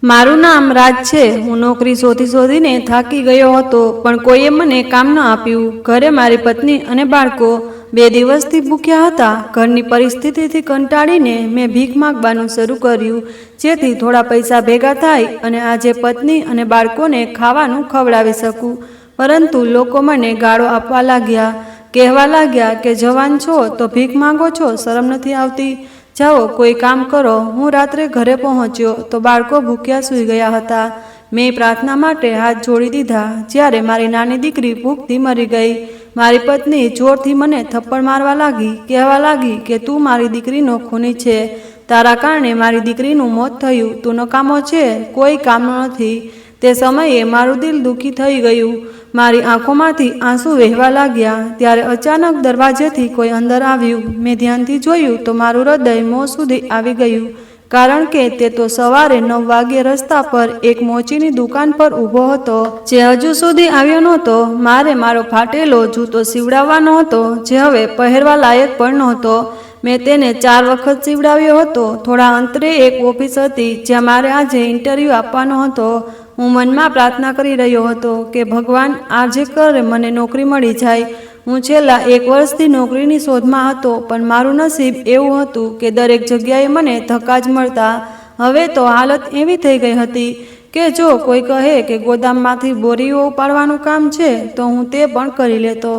મારું નામ રાજ છે। હું નોકરી શોધી શોધીને થાકી ગયો હતો, પણ કોઈએ મને કામ ન આપ્યું। ઘરે મારી પત્ની અને બાળકો 2 દિવસથી ભૂખ્યા હતા। ઘરની પરિસ્થિતિથી કંટાળીને મેં ભીખ માંગવાનું શરૂ કર્યું, જેથી થોડા પૈસા ભેગા થાય અને આજે પત્ની અને બાળકોને ખાવાનું ખવડાવી શકું। પરંતુ લોકો મને ગાળો આપવા લાગ્યા, કહેવા લાગ્યા કે જવાન છો તો ભીખ માંગો છો, શરમ નથી આવતી? જાઓ કોઈ કામ કરો। હું રાત્રે ઘરે પહોંચ્યો તો બાળકો ભૂખ્યા સૂઈ ગયા હતા। મેં પ્રાર્થના માટે હાથ જોડી દીધા, જ્યારે મારી નાની દીકરી ભૂખથી મરી ગઈ। મારી પત્ની જોરથી મને થપ્પડ મારવા લાગી, કહેવા લાગી કે તું મારી દીકરીનો ખૂની છે, તારા કારણે મારી દીકરીનું મોત થયું, તું નકામો છે, કોઈ કામનો નથી। તે સમયે મારું દિલ દુઃખી થઈ ગયું, મારી આંખોમાંથી આંસુ વહેવા લાગ્યા। ત્યારે અચાનક દરવાજેથી કોઈ અંદર આવ્યું। મેં ધ્યાનથી જોયું તો મારું હૃદય મોં સુધી આવી ગયું, કારણ કે તે તો સવારે 9 વાગ્યે રસ્તા પર એક મોચીની દુકાન પર ઊભો હતો, જે હજુ સુધી આવ્યો નહોતો। મારે મારો ફાટેલો જૂતો સીવડાવવાનો હતો, જે હવે પહેરવા લાયક પણ નહોતો। મેં તેને 4 વખત સીવડાવ્યો હતો। થોડા અંતરે એક ઓફિસ હતી, જ્યાં મારે આજે ઇન્ટરવ્યૂ આપવાનો હતો। હું મનમાં પ્રાર્થના કરી રહ્યો હતો કે ભગવાન, આજે કરે મને નોકરી મળી જાય। હું છેલ્લા 1 વર્ષથી નોકરીની શોધમાં હતો, પણ મારું નસીબ એવું હતું કે દરેક જગ્યાએ મને ધક્કા જ મળતા। હવે તો હાલત એવી થઈ ગઈ હતી કે જો કોઈ કહે કે ગોદામમાંથી બોરીઓ ઉપાડવાનું કામ છે, તો હું તે પણ કરી લેતો।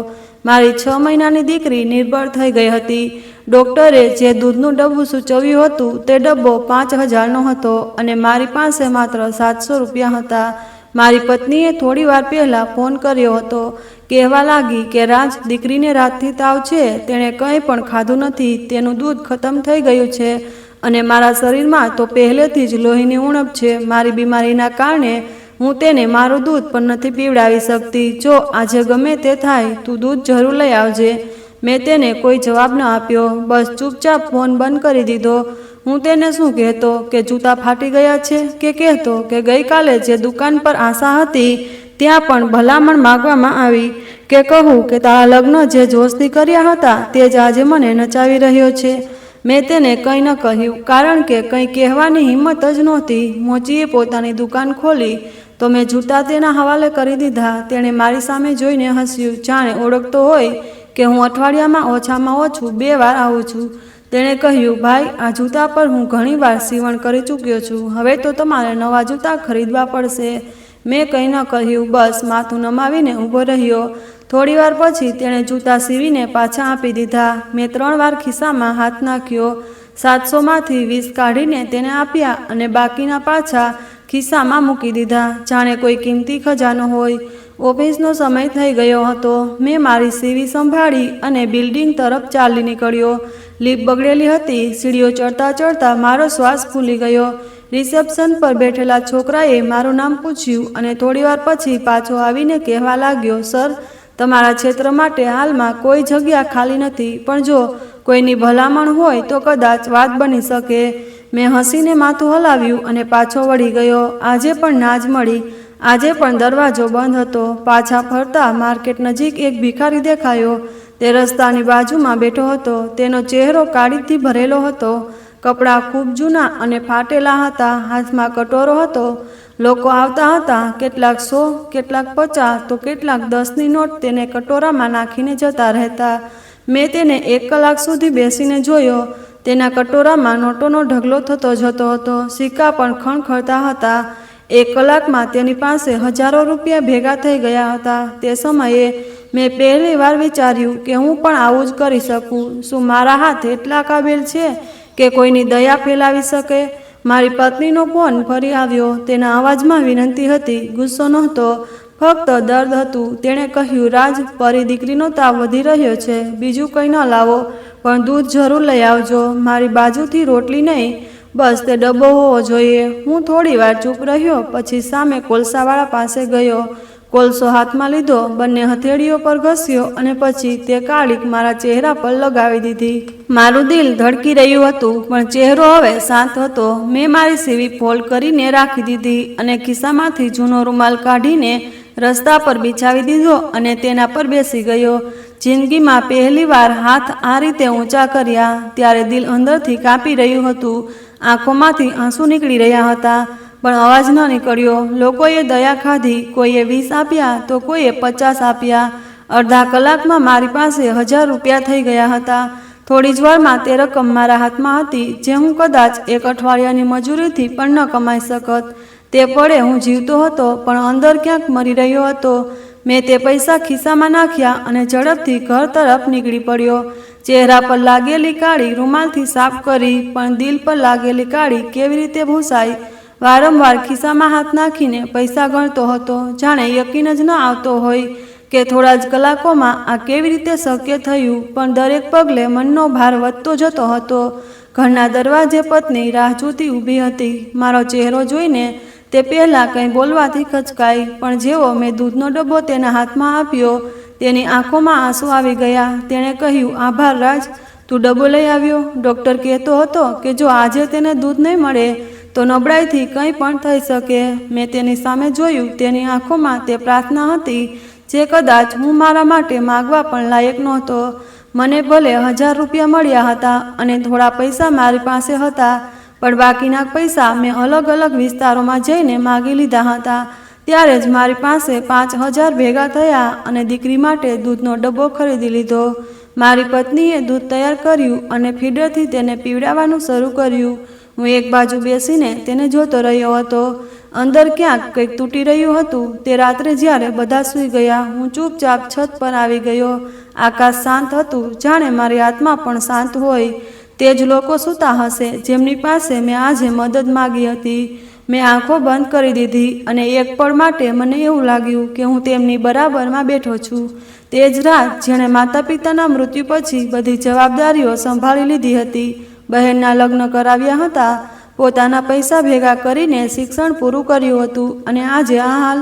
મારી 6 મહિનાની દીકરી નિર્બળ થઈ ગઈ હતી। ડૉક્ટરે જે દૂધનું ડબ્બું સૂચવ્યું હતું તે ડબ્બો 5000નો હતો અને મારી પાસે માત્ર 700 રૂપિયા હતા। મારી પત્નીએ થોડી વાર પહેલાં ફોન કર્યો હતો, કહેવા લાગી કે રાજ, દીકરીને રાતથી તાવ છે, તેણે કંઈ પણ ખાધું નથી, તેનું દૂધ ખતમ થઈ ગયું છે અને મારા શરીરમાં તો પહેલેથી જ લોહીની ઉણપ છે। મારી બીમારીના કારણે હું તેને મારું દૂધ પણ નથી પીવડાવી શકતી। જો આજે ગમે તે થાય, તું દૂધ જરૂર લઈ આવજે। મેં તેને કોઈ જવાબ ન આપ્યો, બસ ચૂપચાપ ફોન બંધ કરી દીધો। હું તેને શું કહેતો કે જૂતા ફાટી ગયા છે, કે કહેતો કે ગઈકાલે જે દુકાન પર આશા હતી ત્યાં પણ ભલામણ માગવામાં આવી, કે કહું કે તારા લગ્ન જે જોશથી કર્યા હતા તે જ આજે મને નચાવી રહ્યો છે? મેં તેને કંઈ ન કહ્યું, કારણ કે કંઈ કહેવાની હિંમત જ નહોતી। મોચીએ પોતાની દુકાન ખોલી તો મેં જૂતા તેના હવાલે કરી દીધા। તેણે મારી સામે જોઈને હસ્યું, જાણે ઓળખતો હોય કે હું અઠવાડિયામાં ઓછામાં ઓછું 2 વાર આવું છું। તેણે કહ્યું, ભાઈ, આ જૂતા પર હું ઘણીવાર સીવણ કરી ચૂક્યો છું, હવે તો તમારે નવા જૂતા ખરીદવા પડશે। મેં કંઈ ન કહ્યું, બસ માથું નમાવીને ઊભો રહ્યો। થોડીવાર પછી તેણે જૂતા સીવીને પાછા આપી દીધા। મેં 3 વાર ખિસ્સામાં હાથ નાખ્યો, 700માંથી 20 કાઢીને તેને આપ્યા અને બાકીના પાછા ખિસ્સામાં મૂકી દીધા, જાણે કોઈ કિંમતી ખજાનો હોય। ઓફિસનો સમય થઈ ગયો હતો। મેં મારી સીવી સંભાળી અને બિલ્ડિંગ તરફ ચાલી નીકળ્યો। લિફ્ટ બગડેલી હતી। સીડીઓ ચડતા ચડતા મારો શ્વાસ ફૂલી ગયો। રિસેપ્શન પર બેઠેલા છોકરાએ મારું નામ પૂછ્યું અને થોડીવાર પછી પાછો આવીને કહેવા લાગ્યો, સર, તમારા ક્ષેત્ર માટે હાલમાં કોઈ જગ્યા ખાલી નથી, પણ જો કોઈની ભલામણ હોય તો કદાચ વાત બની શકે। મેં હસીને માથું હલાવ્યું અને પાછો વળી ગયો। આજે પણ ના જ મળી। આજે પણ દરવાજો બંધ હતો। પાછા ફરતા માર્કેટ નજીક એક ભિખારી દેખાયો। તે રસ્તાની બાજુમાં બેઠો હતો। તેનો ચહેરો કાળીથી ભરેલો હતો, કપડાં ખૂબ જૂના અને ફાટેલા હતા, હાથમાં કટોરો હતો। લોકો આવતા હતા, કેટલાક 100, કેટલાક 50 તો કેટલાક 10ની નોટ તેને કટોરામાં નાખીને જતા રહેતા। મેં તેને 1 કલાક સુધી બેસીને જોયો। તેના કટોરામાં નોટોનો ઢગલો થતો જતો હતો, સિક્કા પણ ખણખણતા હતા। 1 કલાકમાં તેની પાસે હજારો રૂપિયા ભેગા થઈ ગયા હતા। તે સમયે મેં પહેલી વાર વિચાર્યું કે હું પણ આવું જ કરી શકું। શું મારા હાથ એટલા કાબિલ છે કે કોઈની દયા ફેલાવી શકે? મારી પત્નીનો ફોન ફરી આવ્યો। તેના અવાજમાં વિનંતી હતી, ગુસ્સો નહોતો, ફક્ત દર્દ હતું। તેણે કહ્યું, રાજ, પરી દીકરીનો તાવ વધી રહ્યો છે, બીજું કંઈ ન લાવો, પણ દૂધ જરૂર લઈ આવજો। મારી બાજુથી રોટલી નહીં, બસ તે ડબ્બો હોવો જોઈએ। હું થોડીવાર ચૂપ રહ્યો, પછી સામે કોલસાવાળા પાસે ગયો। કોલસો હાથમાં લીધો, બંને હથેળીઓ પર ઘસ્યો અને પછી તે કાળીક મારા ચહેરા પર લગાવી દીધી। મારું દિલ ધડકી રહ્યું હતું, પણ ચહેરો હવે શાંત હતો। મેં મારી સીવી ફોલ્ડ કરીને રાખી દીધી અને ખિસ્સામાંથી જૂનો રૂમાલ કાઢીને રસ્તા પર બિછાવી દીધો અને તેના પર બેસી ગયો। જિંદગીમાં પહેલીવાર હાથ આ રીતે ઊંચા કર્યા, ત્યારે દિલ અંદરથી કાપી રહ્યું હતું, આંખોમાંથી આંસુ નીકળી રહ્યા હતા। પણ અવાજ ન નીકળ્યો. લોકોએ દયા ખાધી, કોઈએ 20 આપ્યા તો કોઈએ 50 આપ્યા. અડધા કલાકમાં મારી પાસે 1000 રૂપિયા થઈ ગયા હતા. થોડી જ વારમાં તે રકમ મારા હાથમાં હતી, જે હું કદાચ એક અઠવાડિયાની મજૂરીથી પણ ન કમાઈ શકત. તે પળે હું જીવતો હતો, પણ અંદર ક્યાંક મરી રહ્યો હતો. મેં તે પૈસા ખિસ્સામાં નાખ્યા અને ઝડપથી ઘર તરફ નીકળી પડ્યો. ચહેરા પર લાગેલી કાળી રૂમાલથી સાફ કરી, પણ દિલ પર લાગેલી કાળી કેવી રીતે ભૂસાઈ? વારંવાર ખિસ્સામાં હાથ નાખીને પૈસા ગણતો હતો, જાણે યકીન જ ન આવતો હોય કે થોડા જ કલાકોમાં આ કેવી રીતે શક્ય થયું. પણ દરેક પગલે મનનો ભાર વધતો જતો હતો. ઘરના દરવાજે પત્ની રાહ જોતી ઊભી હતી. મારો ચહેરો જોઈને તે પહેલાં કંઈ બોલવાથી ખચકાઈ, પણ જેવો મેં દૂધનો ડબ્બો તેના હાથમાં આપ્યો, તેની આંખોમાં આંસુ આવી ગયા. તેણે કહ્યું, આભાર રાજ, તું ડબ્બો લઈ આવ્યો. ડૉક્ટર કહેતો હતો કે જો આજે તેને દૂધ નહીં મળે તો નબળાઈથી કંઈ પણ થઈ શકે. મેં તેની સામે જોયું. તેની આંખોમાં તે પ્રાર્થના હતી જે કદાચ હું મારા માટે માગવા પણ લાયક નહોતો. મને ભલે 1000 રૂપિયા મળ્યા હતા અને થોડા પૈસા મારી પાસે હતા, પણ બાકીના પૈસા મેં અલગ અલગ વિસ્તારોમાં જઈને માગી લીધા હતા. ત્યારે જ મારી પાસે 5000 ભેગા થયા અને દીકરી માટે દૂધનો ડબ્બો ખરીદી લીધો. મારી પત્નીએ દૂધ તૈયાર કર્યું અને ફીડરથી તેને પીવડાવવાનું શરૂ કર્યું. હું એક બાજુ બેસીને તેને જોતો રહ્યો હતો. અંદર ક્યાંક કંઈક તૂટી રહ્યું હતું. તે રાત્રે જ્યારે બધા સૂઈ ગયા, હું ચૂપચાપ છત પર આવી ગયો. આકાશ શાંત હતું, જાણે મારી આત્મા પણ શાંત હોય. તે જ લોકો સૂતા હશે જેમની પાસે મેં આજે મદદ માગી હતી. મેં આંખો બંધ કરી દીધી અને એક પળ માટે મને એવું લાગ્યું કે હું તેમની બરાબરમાં બેઠો છું. તે જ રાત જેણે માતા પિતાના મૃત્યુ પછી બધી જવાબદારીઓ સંભાળી લીધી હતી. બહેનના લગ્ન કરાવ્યા હતા, પોતાના પૈસા ભેગા કરીને શિક્ષણ પૂરું કર્યું હતું, અને આજે આ હાલ.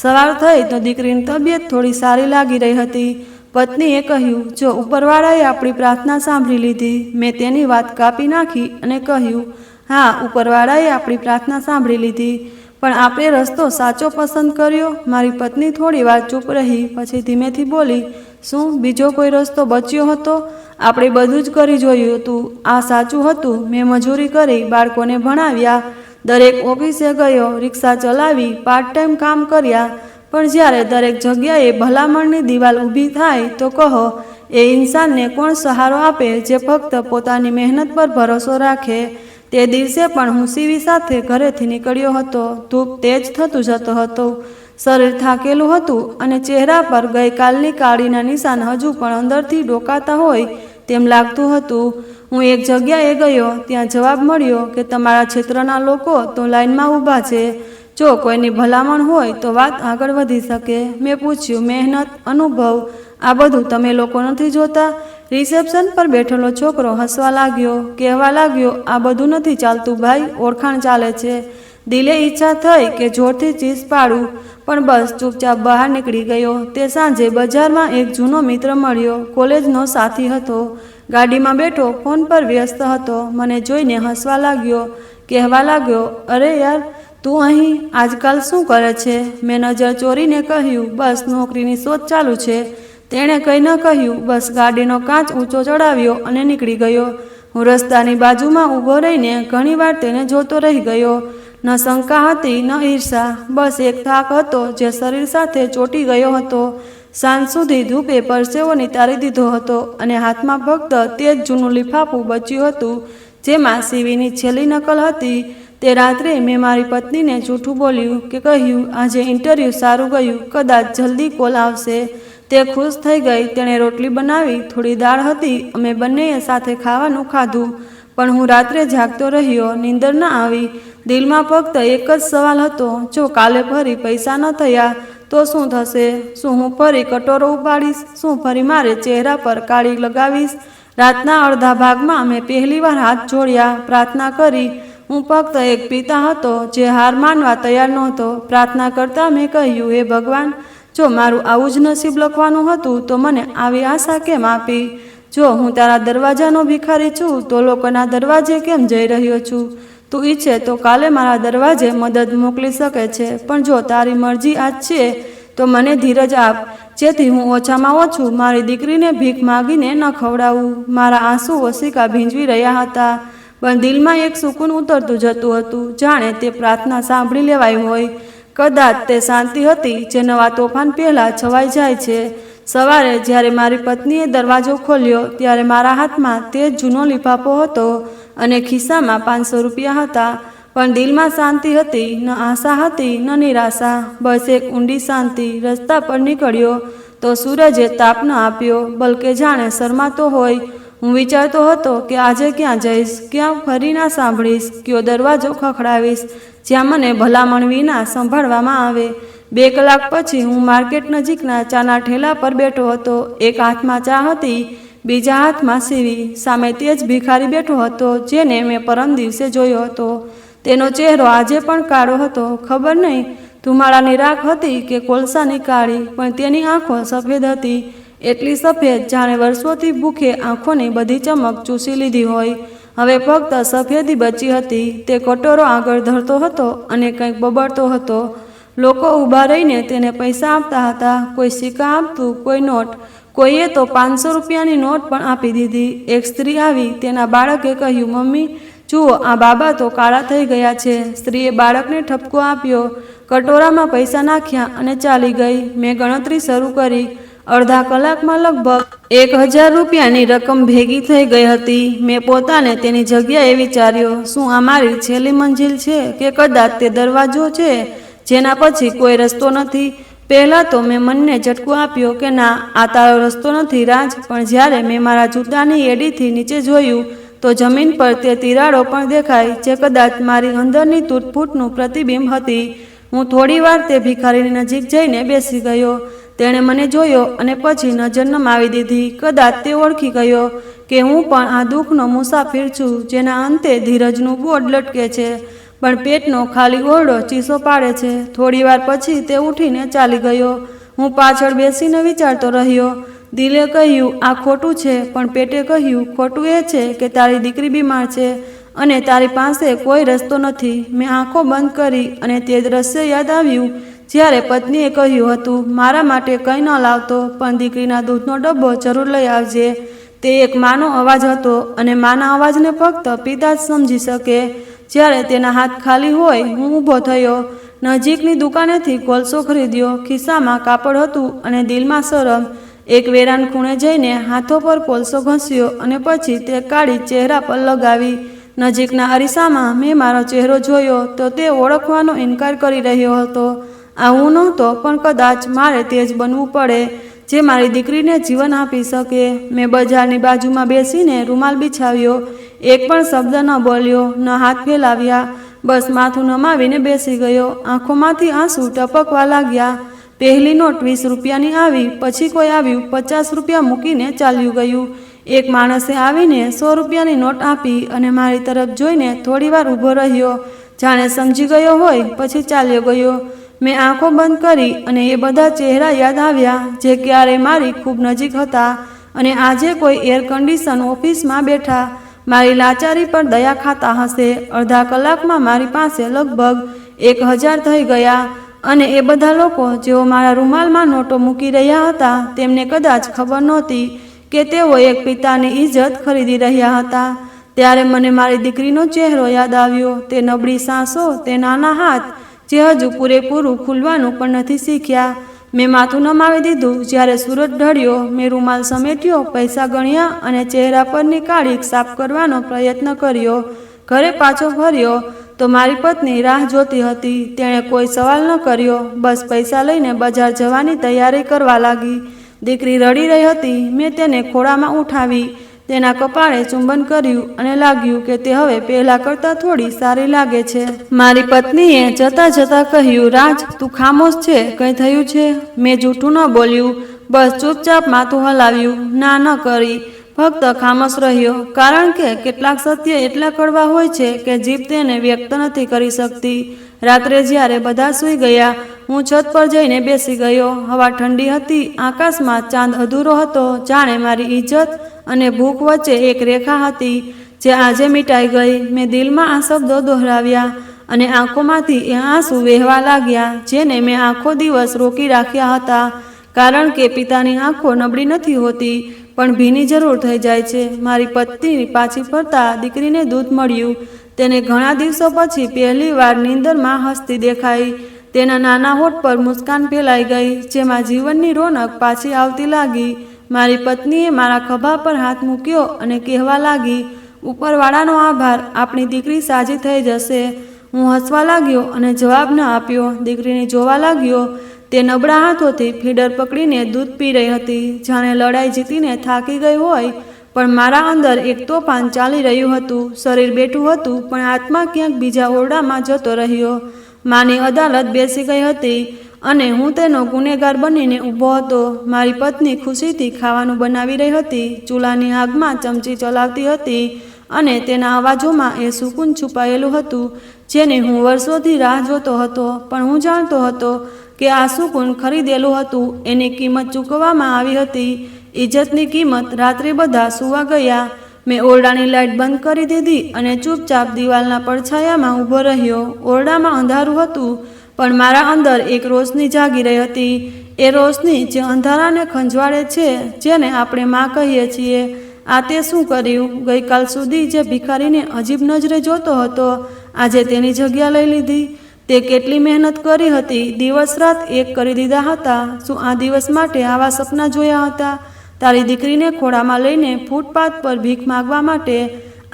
સવાર થઈ તો દીકરીની તબિયત થોડી સારી લાગી રહી હતી. પત્નીએ કહ્યું, જો ઉપરવાળાએ આપણી પ્રાર્થના સાંભળી લીધી. મેં તેની વાત કાપી નાખી અને કહ્યું, હા, ઉપરવાળાએ આપણી પ્રાર્થના સાંભળી લીધી, પણ આપણે રસ્તો સાચો પસંદ કર્યો. મારી પત્ની થોડી વાર ચૂપ રહી, પછી ધીમેથી બોલી, શું બીજો કોઈ રસ્તો બચ્યો હતો? આપણે બધું જ કરી જોયું હતું. આ સાચું હતું. મેં મજૂરી કરી, બાળકોને ભણાવ્યા, દરેક ઓફિસે ગયો, રિક્ષા ચલાવી, પાર્ટ ટાઈમ કામ કર્યા, પણ જ્યારે દરેક જગ્યાએ ભલામણની દિવાલ ઊભી થાય તો કહો, એ ઇન્સાનને કોણ સહારો આપે જે ફક્ત પોતાની મહેનત પર ભરોસો રાખે? તે દિવસે પણ હું સીવી સાથે ઘરેથી નીકળ્યો હતો. ધૂપ તેજ થતું જતો હતો, શરીર થાકેલું હતું અને ચહેરા પર ગઈકાલની કાળીના નિશાન હજુ પણ અંદરથી ડોકાતા હોય તેમ લાગતું હતું. હું એક જગ્યાએ ગયો, ત્યાં જવાબ મળ્યો કે તમારા ક્ષેત્રના લોકો તો લાઈનમાં ઊભા છે. જો કોઈની ભલામણ હોય તો વાત આગળ વધી શકે. મેં પૂછ્યું, મહેનત, અનુભવ, આ બધું તમે લોકો નથી જોતા? રિસેપ્શન પર બેઠેલો છોકરો હસવા લાગ્યો, કહેવા લાગ્યો, આ બધું નથી ચાલતું ભાઈ, ઓળખાણ ચાલે છે. દિલે ઈચ્છા થઈ કે જોરથી ચીસ પાડું, પણ બસ ચૂપચાપ બહાર નીકળી ગયો. તે સાંજે બજારમાં એક જૂનો મિત્ર મળ્યો, કોલેજનો સાથી હતો. ગાડીમાં બેઠો ફોન પર વ્યસ્ત હતો. મને જોઈને હસવા લાગ્યો, કહેવા લાગ્યો, અરે યાર, તું અહીં આજકાલ શું કરે છે? મેં નજર ચોરીને કહ્યું, બસ નોકરીની શોધ ચાલુ છે. તેણે કંઈ ન કહ્યું, બસ ગાડીનો કાચ ઊંચો ચડાવ્યો અને નીકળી ગયો. હું રસ્તાની બાજુમાં ઊભો રહીને ઘણીવાર તેને જોતો રહી ગયો. ન શંકા હતી, ન ઈર્ષા, બસ એક થાક હતો જે શરીર સાથે ચોંટી ગયો હતો. સાંજ સુધી ધૂપે પરસેવો નિતારી દીધો હતો અને હાથમાં ફક્ત તે જ જૂનું લિફાફું બચ્યું હતું જેમાં સીવીની છેલ્લી નકલ હતી. તે રાત્રે મેં મારી પત્નીને જૂઠું બોલ્યું કે કહ્યું, આજે ઇન્ટરવ્યૂ સારું ગયું, કદાચ જલ્દી કોલ આવશે. તે ખુશ થઈ ગઈ. તેણે રોટલી બનાવી, થોડી દાળ હતી, અમે બંનેએ સાથે ખાવાનું ખાધું. પણ હું રાત્રે જાગતો રહ્યો, નીંદર ન આવી. દિલમાં ફક્ત એક જ સવાલ હતો, જો કાલે ફરી પૈસા ન થયા તો શું થશે? શું હું ફરી કટોરો ઉપાડીશ? શું ફરી મારે ચહેરા પર કાળી લગાવીશ? રાતના અડધા ભાગમાં મેં પહેલીવાર હાથ જોડ્યા, પ્રાર્થના કરી. હું ફક્ત એક પિતા હતો જે હાર માનવા તૈયાર નહોતો. પ્રાર્થના કરતાં મેં કહ્યું, હે ભગવાન, જો મારું આવું જ નસીબ લખવાનું હતું તો મને આવી આશા કેમ આપી? જો હું તારા દરવાજાનો ભિખારી છું તો લોકોના દરવાજે કેમ જઈ રહ્યો છું? તું ઈચ્છે તો કાલે મારા દરવાજે મદદ મોકલી શકે છે, પણ જો તારી મરજી આજ છે તો મને ધીરજ આપ, જેથી હું ઓછામાં ઓછું મારી દીકરીને ભીખ માગીને ન ખવડાવું. મારા આંસુ ઓશિકા ભીંજવી રહ્યા હતા. પણ દિલમાં એક સુકૂન ઉતરતું જતું હતું, જાણે તે પ્રાર્થના સાંભળી લેવાઈ હોય. કદાચ તે શાંતિ હતી જે નવા તોફાન પહેલાં છવાઈ જાય છે. સવારે જ્યારે મારી પત્નીએ દરવાજો ખોલ્યો ત્યારે મારા હાથમાં તે જ જૂનો લિફાફો હતો અને ખિસ્સામાં 500 રૂપિયા હતા. પણ દિલમાં શાંતિ હતી, ન આશા હતી ન નિરાશા, બસ એક ઊંડી શાંતિ. રસ્તા પર નીકળ્યો તો સૂરજે તાપ ન આપ્યો, બલકે જાણે શરમાતો હોય. હું વિચારતો હતો કે આજે ક્યાં જઈશ, ક્યાં ફરી ના સાંભળીશ, કયો દરવાજો ખખડાવીશ જ્યાં મને ભલામણ વિના સંભાળવામાં આવે. 2 કલાક પછી હું માર્કેટ નજીકના ચાના ઠેલા પર બેઠો હતો. એક હાથમાં ચા હતી, બીજા હાથમાં સીવી. સામે તે જ ભિખારી બેઠો હતો જેને મેં પરમ દિવસે જોયો હતો. તેનો ચહેરો આજે પણ કાળો હતો. ખબર નહીં ધુમાડાની રાખ હતી કે કોલસાની કાળી, પણ તેની આંખો સફેદ હતી, એટલી સફેદ જાણે વર્ષોથી ભૂખે આંખોની બધી ચમક ચૂસી લીધી હોય. હવે ફક્ત સફેદી બચી હતી. તે કટોરો આગળ ધરતો હતો અને કંઈક બબડતો હતો. લોકો ઊભા રહીને તેને પૈસા આપતા હતા, કોઈ સિક્કા આપતું, કોઈ નોટ. કોઈએ તો 500 રૂપિયાની નોટ પણ આપી દીધી. એક સ્ત્રી આવી, તેના બાળકે કહ્યું, મમ્મી જુઓ, આ બાબા તો કાળા થઈ ગયા છે. સ્ત્રીએ બાળકને ઠપકો આપ્યો, કટોરામાં પૈસા નાખ્યા અને ચાલી ગઈ. મેં ગણતરી શરૂ કરી. અડધા કલાકમાં લગભગ 1000 રૂપિયાની રકમ ભેગી થઈ ગઈ હતી. મેં પોતાને તેની જગ્યાએ વિચાર્યો, શું આ મારી છેલ્લી મંજિલ છે કે કદાચ તે દરવાજો છે જેના પછી કોઈ રસ્તો નથી? પહેલાં તો મેં મનને ઝટકો આપ્યો કે ના, આ તારો રસ્તો નથી રાજ. પણ જ્યારે મેં મારા જૂતાની એડીથી નીચે જોયું તો જમીન પર તે તિરાડો પણ દેખાય જે કદાચ મારી અંદરની તૂટફૂટનું પ્રતિબિંબ હતી. હું થોડીવાર તે ભિખારીની નજીક જઈને બેસી ગયો. તેણે મને જોયો અને પછી નજર નમાવી દીધી. કદાચ તે ઓળખી ગયો કે હું પણ આ દુઃખનો મુસાફિર છું જેના અંતે ધીરજનું બોર્ડ લટકે છે, પણ પેટનો ખાલી ઓરડો ચીસો પાડે છે. થોડીવાર પછી તે ઉઠીને ચાલી ગયો. હું પાછળ બેસીને વિચારતો રહ્યો. દિલે કહ્યું આ ખોટું છે, પણ પેટે કહ્યું ખોટું એ છે કે તારી દીકરી બીમાર છે અને તારી પાસે કોઈ રસ્તો નથી. મેં આંખો બંધ કરી અને તે દ્રશ્ય યાદ આવ્યું જ્યારે પત્નીએ કહ્યું હતું, મારા માટે કંઈ ન લાવતો, પણ દીકરીના દૂધનો ડબ્બો જરૂર લઈ આવજે. તે એક માનો અવાજ હતો અને માના અવાજને ફક્ત પિતા જ સમજી શકે. જ્યારે તેના હાથ ખાલી હોય, હું ઊભો થયો. નજીકની દુકાનેથી કોલસો ખરીદ્યો. ખિસ્સામાં કાપડ હતું અને દિલમાં શરમ. એક વેરાન ખૂણે જઈને હાથો પર કોલસો ઘસ્યો અને પછી તે કાળી ચહેરા પર લગાવી. નજીકના અરીસામાં મેં મારો ચહેરો જોયો તો તે ઓળખવાનો ઇનકાર કરી રહ્યો હતો. આ હું નહોતો, પણ કદાચ મારે તે જ બનવું પડે જે મારી દીકરીને જીવન આપી શકે. મેં બજારની બાજુમાં બેસીને રૂમાલ બિછાવ્યો. એક પણ શબ્દ ન બોલ્યો, ન હાથ ફેલાવ્યા, બસ માથું નમાવીને બેસી ગયો. આંખોમાંથી આંસુ ટપકવા લાગ્યા. પહેલી નોટ 20 રૂપિયાની આવી, પછી કોઈ આવ્યું 50 રૂપિયા મૂકીને ચાલ્યું ગયું. એક માણસે આવીને 100 રૂપિયાની નોટ આપી અને મારી તરફ જોઈને થોડીવાર ઊભો રહ્યો, જાણે સમજી ગયો હોય, પછી ચાલ્યો ગયો. મેં આંખો બંધ કરી અને એ બધા ચહેરા યાદ આવ્યા જે ક્યારેય મારી ખૂબ નજીક હતા અને આજે કોઈ એર કન્ડિશન ઓફિસમાં બેઠા મારી લાચારી પર દયા ખાતા હશે. અડધા કલાકમાં મારી પાસે લગભગ 1000 થઈ ગયા અને એ બધા લોકો જેઓ મારા રૂમાલમાં નોટો મૂકી રહ્યા હતા તેમને કદાચ ખબર નહોતી કે તેઓ એક પિતાની ઇજ્જત ખરીદી રહ્યા હતા. ત્યારે મને મારી દીકરીનો ચહેરો યાદ આવ્યો. તે નબળી સાંસો, તે નાના હાથ જે હજુ પૂરેપૂરું ખુલવાનું પણ નથી શીખ્યા. મેં માથું નમાવી દીધું. જ્યારે સૂરજ ઢળ્યો, મેં રૂમાલ સમેટ્યો, પૈસા ગણ્યા અને ચહેરા પરની કાળીક સાફ કરવાનો પ્રયત્ન કર્યો. ઘરે પાછો ફર્યો તો મારી પત્ની રાહ જોતી હતી. તેણે કોઈ સવાલ ન કર્યો, બસ પૈસા લઈને બજાર જવાની તૈયારી કરવા લાગી. દીકરી રડી રહી હતી. મેં તેને ખોળામાં ઉઠાવી, તેના કપાળે ચુંબન કર્યું અને લાગ્યું કે તે હવે પહેલા કરતાં થોડી સારી લાગે છે. મારી પત્નીએ જતા જતા કહ્યું, રાજ તું ખામોશ છે, કંઈ થયું છે? મેં જૂઠું ન બોલ્યું, બસ ચૂપચાપ માથું હલાવ્યું, ના ન કરી, ફક્ત ખામોશ રહ્યો. કારણ કે કેટલાક સત્ય એટલા કડવા હોય છે કે જીભ તેને વ્યક્ત નથી કરી શકતી. રાત્રે જ્યારે બધા સૂઈ ગયા, હું છત પર જઈને બેસી ગયો. હવા ઠંડી હતી. આકાશમાં ચાંદ અધૂરો હતો, જાણે મારી ઇજ્જત અને ભૂખ વચ્ચે એક રેખા હતી જે આજે મીટાઈ ગઈ. મેં દિલમાં આ શબ્દો દોહરાવ્યા અને આંખોમાંથી એ આંસુ વહેવા લાગ્યા જેને મેં આખો દિવસ રોકી રાખ્યા હતા. કારણ કે પિતાની આંખો નબળી નથી હોતી, પણ ભીની જરૂર થઈ જાય છે. મારી પત્ની પાછી ફરતા દીકરીને દૂધ મળ્યું. તેને ઘણા દિવસો પછી પહેલી વાર નીંદરમાં હસતી દેખાઈ. તેના નાના હોઠ પર મુસ્કાન ફેલાઈ ગઈ, જેમાં જીવનની રોનક પાછી આવતી લાગી. મારી પત્નીએ મારા ખભા પર હાથ મૂક્યો અને કહેવા લાગી, ઉપરવાળાનો આભાર, આપણી દીકરી સાજી થઈ જશે. હું હસવા લાગ્યો અને જવાબ ન આપ્યો. દીકરીને જોવા લાગ્યો. તે નબળા હાથોથી ફીડર પકડીને દૂધ પી રહી હતી, જાણે લડાઈ જીતીને થાકી ગઈ હોય. પણ મારા અંદર એક તોફાન ચાલી રહ્યું હતું. શરીર બેઠું હતું, પણ આત્મા ક્યાંક બીજા ઓરડામાં જતો રહ્યો. માની અદાલત બેસી ગઈ હતી અને હું તેનો ગુનેગાર બનીને ઊભો હતો. મારી પત્ની ખુશીથી ખાવાનું બનાવી રહી હતી, ચૂલાની આગમાં ચમચી ચલાવતી હતી અને તેના અવાજોમાં એ સુકૂન છુપાયેલું હતું જેની હું વર્ષોથી રાહ જોતો હતો. પણ હું જાણતો હતો કે આ સુકૂન ખરીદેલું હતું, એની કિંમત ચૂકવવામાં આવી હતી. ઇજ્જતની કિંમત. રાત્રે બધા સૂવા ગયા. મેં ઓરડાની લાઇટ બંધ કરી દીધી અને ચૂપચાપ દિવાલના પડછાયામાં ઊભો રહ્યો. ઓરડામાં અંધારું હતું, પણ મારા અંદર એક રોશની જાગી રહી હતી. એ રોશની જે અંધારાને ખંજવાળે છે, જેને આપણે માં કહીએ છીએ. આ તે શું કર્યું? ગઈકાલ સુધી જે ભિખારીને અજીબ નજરે જોતો હતો, આજે તેની જગ્યા લઈ લીધી. તે કેટલી મહેનત કરી હતી, દિવસ રાત એક કરી દીધા હતા. શું આ દિવસ માટે આવા સપના જોયા હતા? તારી દીકરીને ખોળામાં લઈને ફૂટપાથ પર ભીખ માગવા માટે?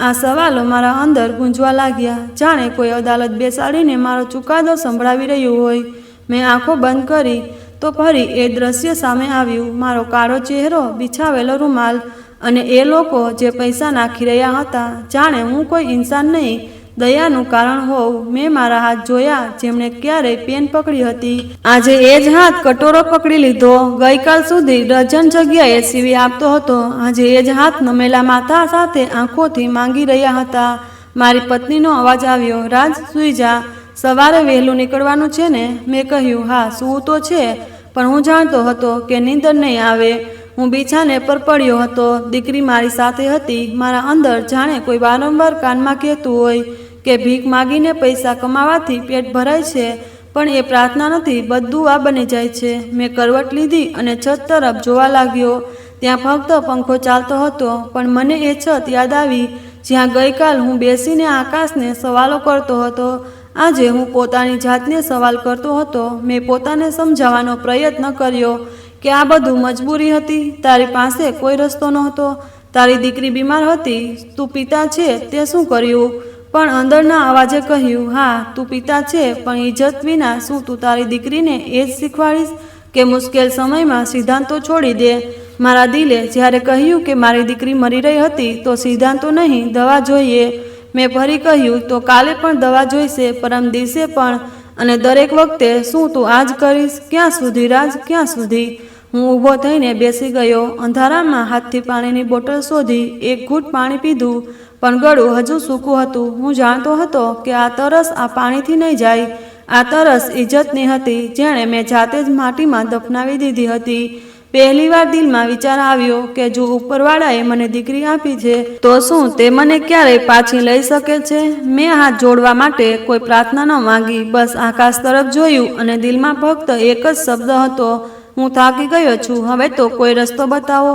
આ સવાલો મારા અંદર ગૂંજવા લાગ્યા, જાણે કોઈ અદાલત બેસાડીને મારો ચુકાદો સંભળાવી રહ્યું હોય. મેં આંખો બંધ કરી તો ફરી એ દ્રશ્ય સામે આવ્યું. મારો કાળો ચહેરો, બિછાવેલો રૂમાલ અને એ લોકો જે પૈસા નાખી રહ્યા હતા. જાણે હું કોઈ ઇન્સાન નહીં, દયાનું કારણ હોવ. મેં મારા હાથ જોયા, જેમણે ક્યારેય પેન પકડી હતી. આજે એ જ હાથ કટોરો પકડી લીધો. ગઈકાલ સુધી ડઝન જગ્યાએ સીવી આપતો હતો, આજે એ જ હાથ નમેલા માથા સાથે આંખોથી માંગી રહ્યા હતા. મારી પત્નીનો અવાજ આવ્યો, રાજ, સૂઈ જા. સવારે વહેલું નીકળવાનું છે ને? મેં કહ્યું, હા, સૂવું તો છે, પણ હું જાણતો હતો કે નીંદર નહીં આવે. હું બિછાને પર પડ્યો હતો. દીકરી મારી સાથે હતી. મારા અંદર જાણે કોઈ વારંવાર કાનમાં કહેતું હોય કે ભીખ માગીને પૈસા કમાવાથી પેટ ભરાય છે, પણ એ પ્રાર્થના નથી, બધું આ બની જાય છે. મેં કરવટ લીધી અને છત તરફ જોવા લાગ્યો. ત્યાં ફક્ત પંખો ચાલતો હતો, પણ મને એ છત યાદ આવી જ્યાં ગઈકાલ હું બેસીને આકાશને સવાલો કરતો હતો. આજે હું પોતાની જાતને સવાલ કરતો હતો. મેં પોતાને સમજાવવાનો પ્રયત્ન કર્યો કે આ બધું મજબૂરી હતી. તારી પાસે કોઈ રસ્તો નહોતો. તારી દીકરી બીમાર હતી. તું પિતા છે તે શું કર્યું? પણ અંદરના અવાજે કહ્યું, હા, તું પિતા છે, પણ ઇજ્જત વિના શું તું તારી દીકરીને એ જ શીખવાડીશ કે મુશ્કેલ સમયમાં સિદ્ધાંતો છોડી દે? મારા દિલે જ્યારે કહ્યું કે મારી દીકરી મરી રહી હતી તો સિદ્ધાંતો નહીં, દવા જોઈએ. મેં ફરી કહ્યું, તો કાલે પણ દવા જોઈશે, પરમ દિવસે પણ, અને દરેક વખતે. શું તું આ જ કરીશ? ક્યાં સુધી રાજ, ક્યાં સુધી? હું ઊભો થઈને બેસી ગયો. અંધારામાં હાથથી પાણીની બોટલ શોધી એક ઘૂંટ પાણી પીધું, પણ ગળું હજુ સૂકું હતું. હું જાણતો હતો કે આ તરસ આ પાણીથી નહીં જાય. આ તરસ ઇજ્જતની હતી, જેણે મેં જાતે જ માટીમાં દફનાવી દીધી હતી. પહેલીવાર દિલમાં વિચાર આવ્યો કે જો ઉપરવાળાએ મને દીકરી આપી છે, તો શું તે મને ક્યારેય પાછી લઈ શકે છે? મેં હાથ જોડવા માટે કોઈ પ્રાર્થના ન માંગી, બસ આકાશ તરફ જોયું અને દિલમાં ફક્ત એક જ શબ્દ હતો, હું થાકી ગયો છું, હવે તો કોઈ રસ્તો બતાવો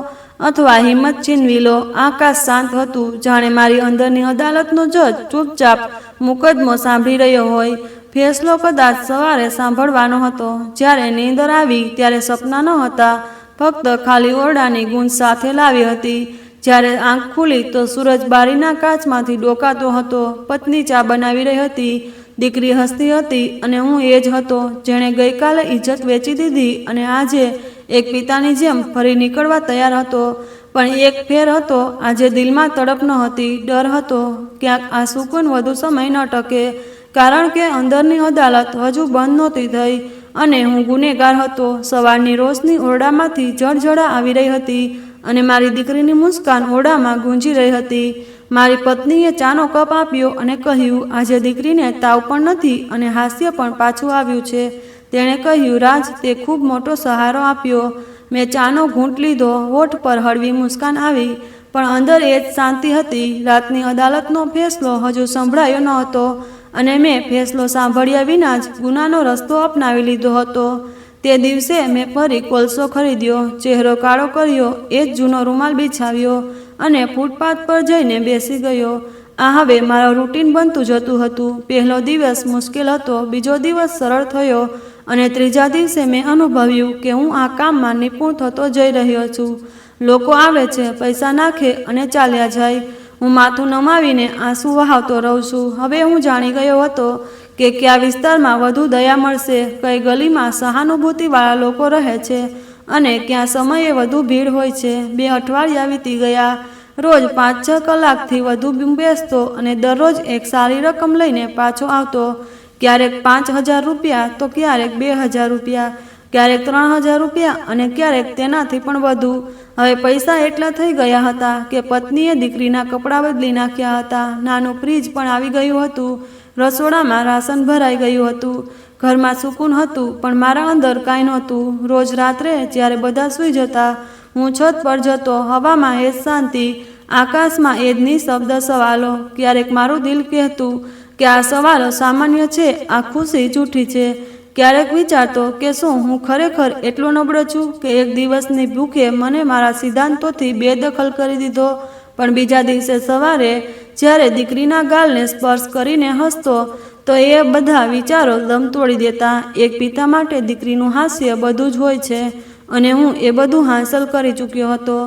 અથવા હિંમત છીનવી લો. આકાશ શાંત હતું, જાણે મારી અંદરની અદાલતનો જજ ચૂપચાપ મુકદ્દમો સાંભળી રહ્યો હોય. ફેસલો કદાચ સવારે સાંભળવાનો હતો. જ્યારે નીંદર આવી ત્યારે સપના ન હતા, ફક્ત ખાલી ઓરડાની ગૂંજ સાથે લાવી હતી. જ્યારે આંખ ખુલી તો સૂરજ બારીના કાચમાંથી ડોકાતો હતો. પત્ની ચા બનાવી રહી હતી. દીકરી હસતી હતી અને હું એ જ હતો જેણે ગઈકાલે ઇજ્જત વેચી દીધી અને આજે એક પિતાની જેમ ફરી નીકળવા તૈયાર હતો. પણ એક ફેર હતો, આજે દિલમાં તડપ ન હતી, ડર હતો. ક્યાંક આ સુકૂન વધુ સમય ન ટકે, કારણ કે અંદરની અદાલત હજુ બંધ નહોતી થઈ અને હું ગુનેગાર હતો. સવારની રોશની ઓરડામાંથી જળજળા આવી રહી હતી અને મારી દીકરીની મુસ્કાન ઓરડામાં ગૂંજી રહી હતી. મારી પત્નીએ ચાનો કપ આપ્યો અને કહ્યું, આજે દીકરીને તાવ પણ નથી અને હાસ્ય પણ પાછું આવ્યું છે. તેણે કહ્યું, રાજ, તે ખૂબ મોટો સહારો આપ્યો. મેં ચાનો ઘૂંટ લીધો. હોઠ પર હળવી મુસ્કાન આવી, પણ અંદર એ જ શાંતિ હતી. રાતની અદાલતનો ફેસલો હજુ સંભળાયો ન હતો અને મેં ફેસલો સાંભળ્યા વિના જ ગુનાનો રસ્તો અપનાવી લીધો હતો. તે દિવસે મેં ફરી કોલસો ખરીદ્યો, ચહેરો કાળો કર્યો, એ જ જૂનો રૂમાલ બિછાવ્યો અને ફૂટપાથ પર જઈને બેસી ગયો. આ હવે મારો રૂટીન બનતું જતું હતું. પહેલો દિવસ મુશ્કેલ હતો, બીજો દિવસ સરળ થયો અને ત્રીજા દિવસે મેં અનુભવ્યું કે હું આ કામમાં નિપુણ થતો જઈ રહ્યો છું. લોકો આવે છે, પૈસા નાખે અને ચાલ્યા જાય. હું માથું નમાવીને આંસુ વહાવતો રહું છું. હવે હું જાણી ગયો હતો કે કયા વિસ્તારમાં વધુ દયા મળશે, કઈ ગલીમાં સહાનુભૂતિવાળા લોકો રહે છે અને ક્યાં સમયે વધુ ભીડ હોય છે. 2 અઠવાડિયા વીતી ગયા. રોજ 5-6 કલાકથી વધુ બેસતો અને દરરોજ એક સારી રકમ લઈને પાછો આવતો. ક્યારેક 5,000 રૂપિયા તો ક્યારેક 2,000 રૂપિયા, ક્યારેક 3,000 રૂપિયા અને ક્યારેક તેનાથી પણ વધુ. હવે પૈસા એટલા થઈ ગયા હતા કે પત્નીએ દીકરીના કપડાં બદલી નાખ્યા હતા. નાનું ફ્રીજ પણ આવી ગયું હતું. રસોડામાં રાશન ભરાઈ ગયું હતું. ઘરમાં સુકૂન હતું, પણ મારા અંદર કાંઈ નહોતું. રોજ રાત્રે જ્યારે બધા સૂઈ જતા, હું છત પર જતો. હવામાં એ શાંતિ, આકાશમાં એ જ નિઃશબ્દ સવાલો. ક્યારેક મારું દિલ કહેતું કે આ સવાલો સામાન્ય છે, આ ખુશી જૂઠી છે. ક્યારેક વિચારતો કે શું હું ખરેખર એટલો નબળો છું કે એક દિવસની ભૂખે મને મારા સિદ્ધાંતોથી બેદખલ કરી દીધો. પણ બીજા દિવસે સવારે જ્યારે દીકરીના ગાલને સ્પર્શ કરીને હસતો તો એ બધા વિચારો દમ તોડી દેતા. એક પિતા માટે દીકરીનું હાસ્ય બધું જ હોય છે અને હું એ બધું હાંસલ કરી ચૂક્યો હતો,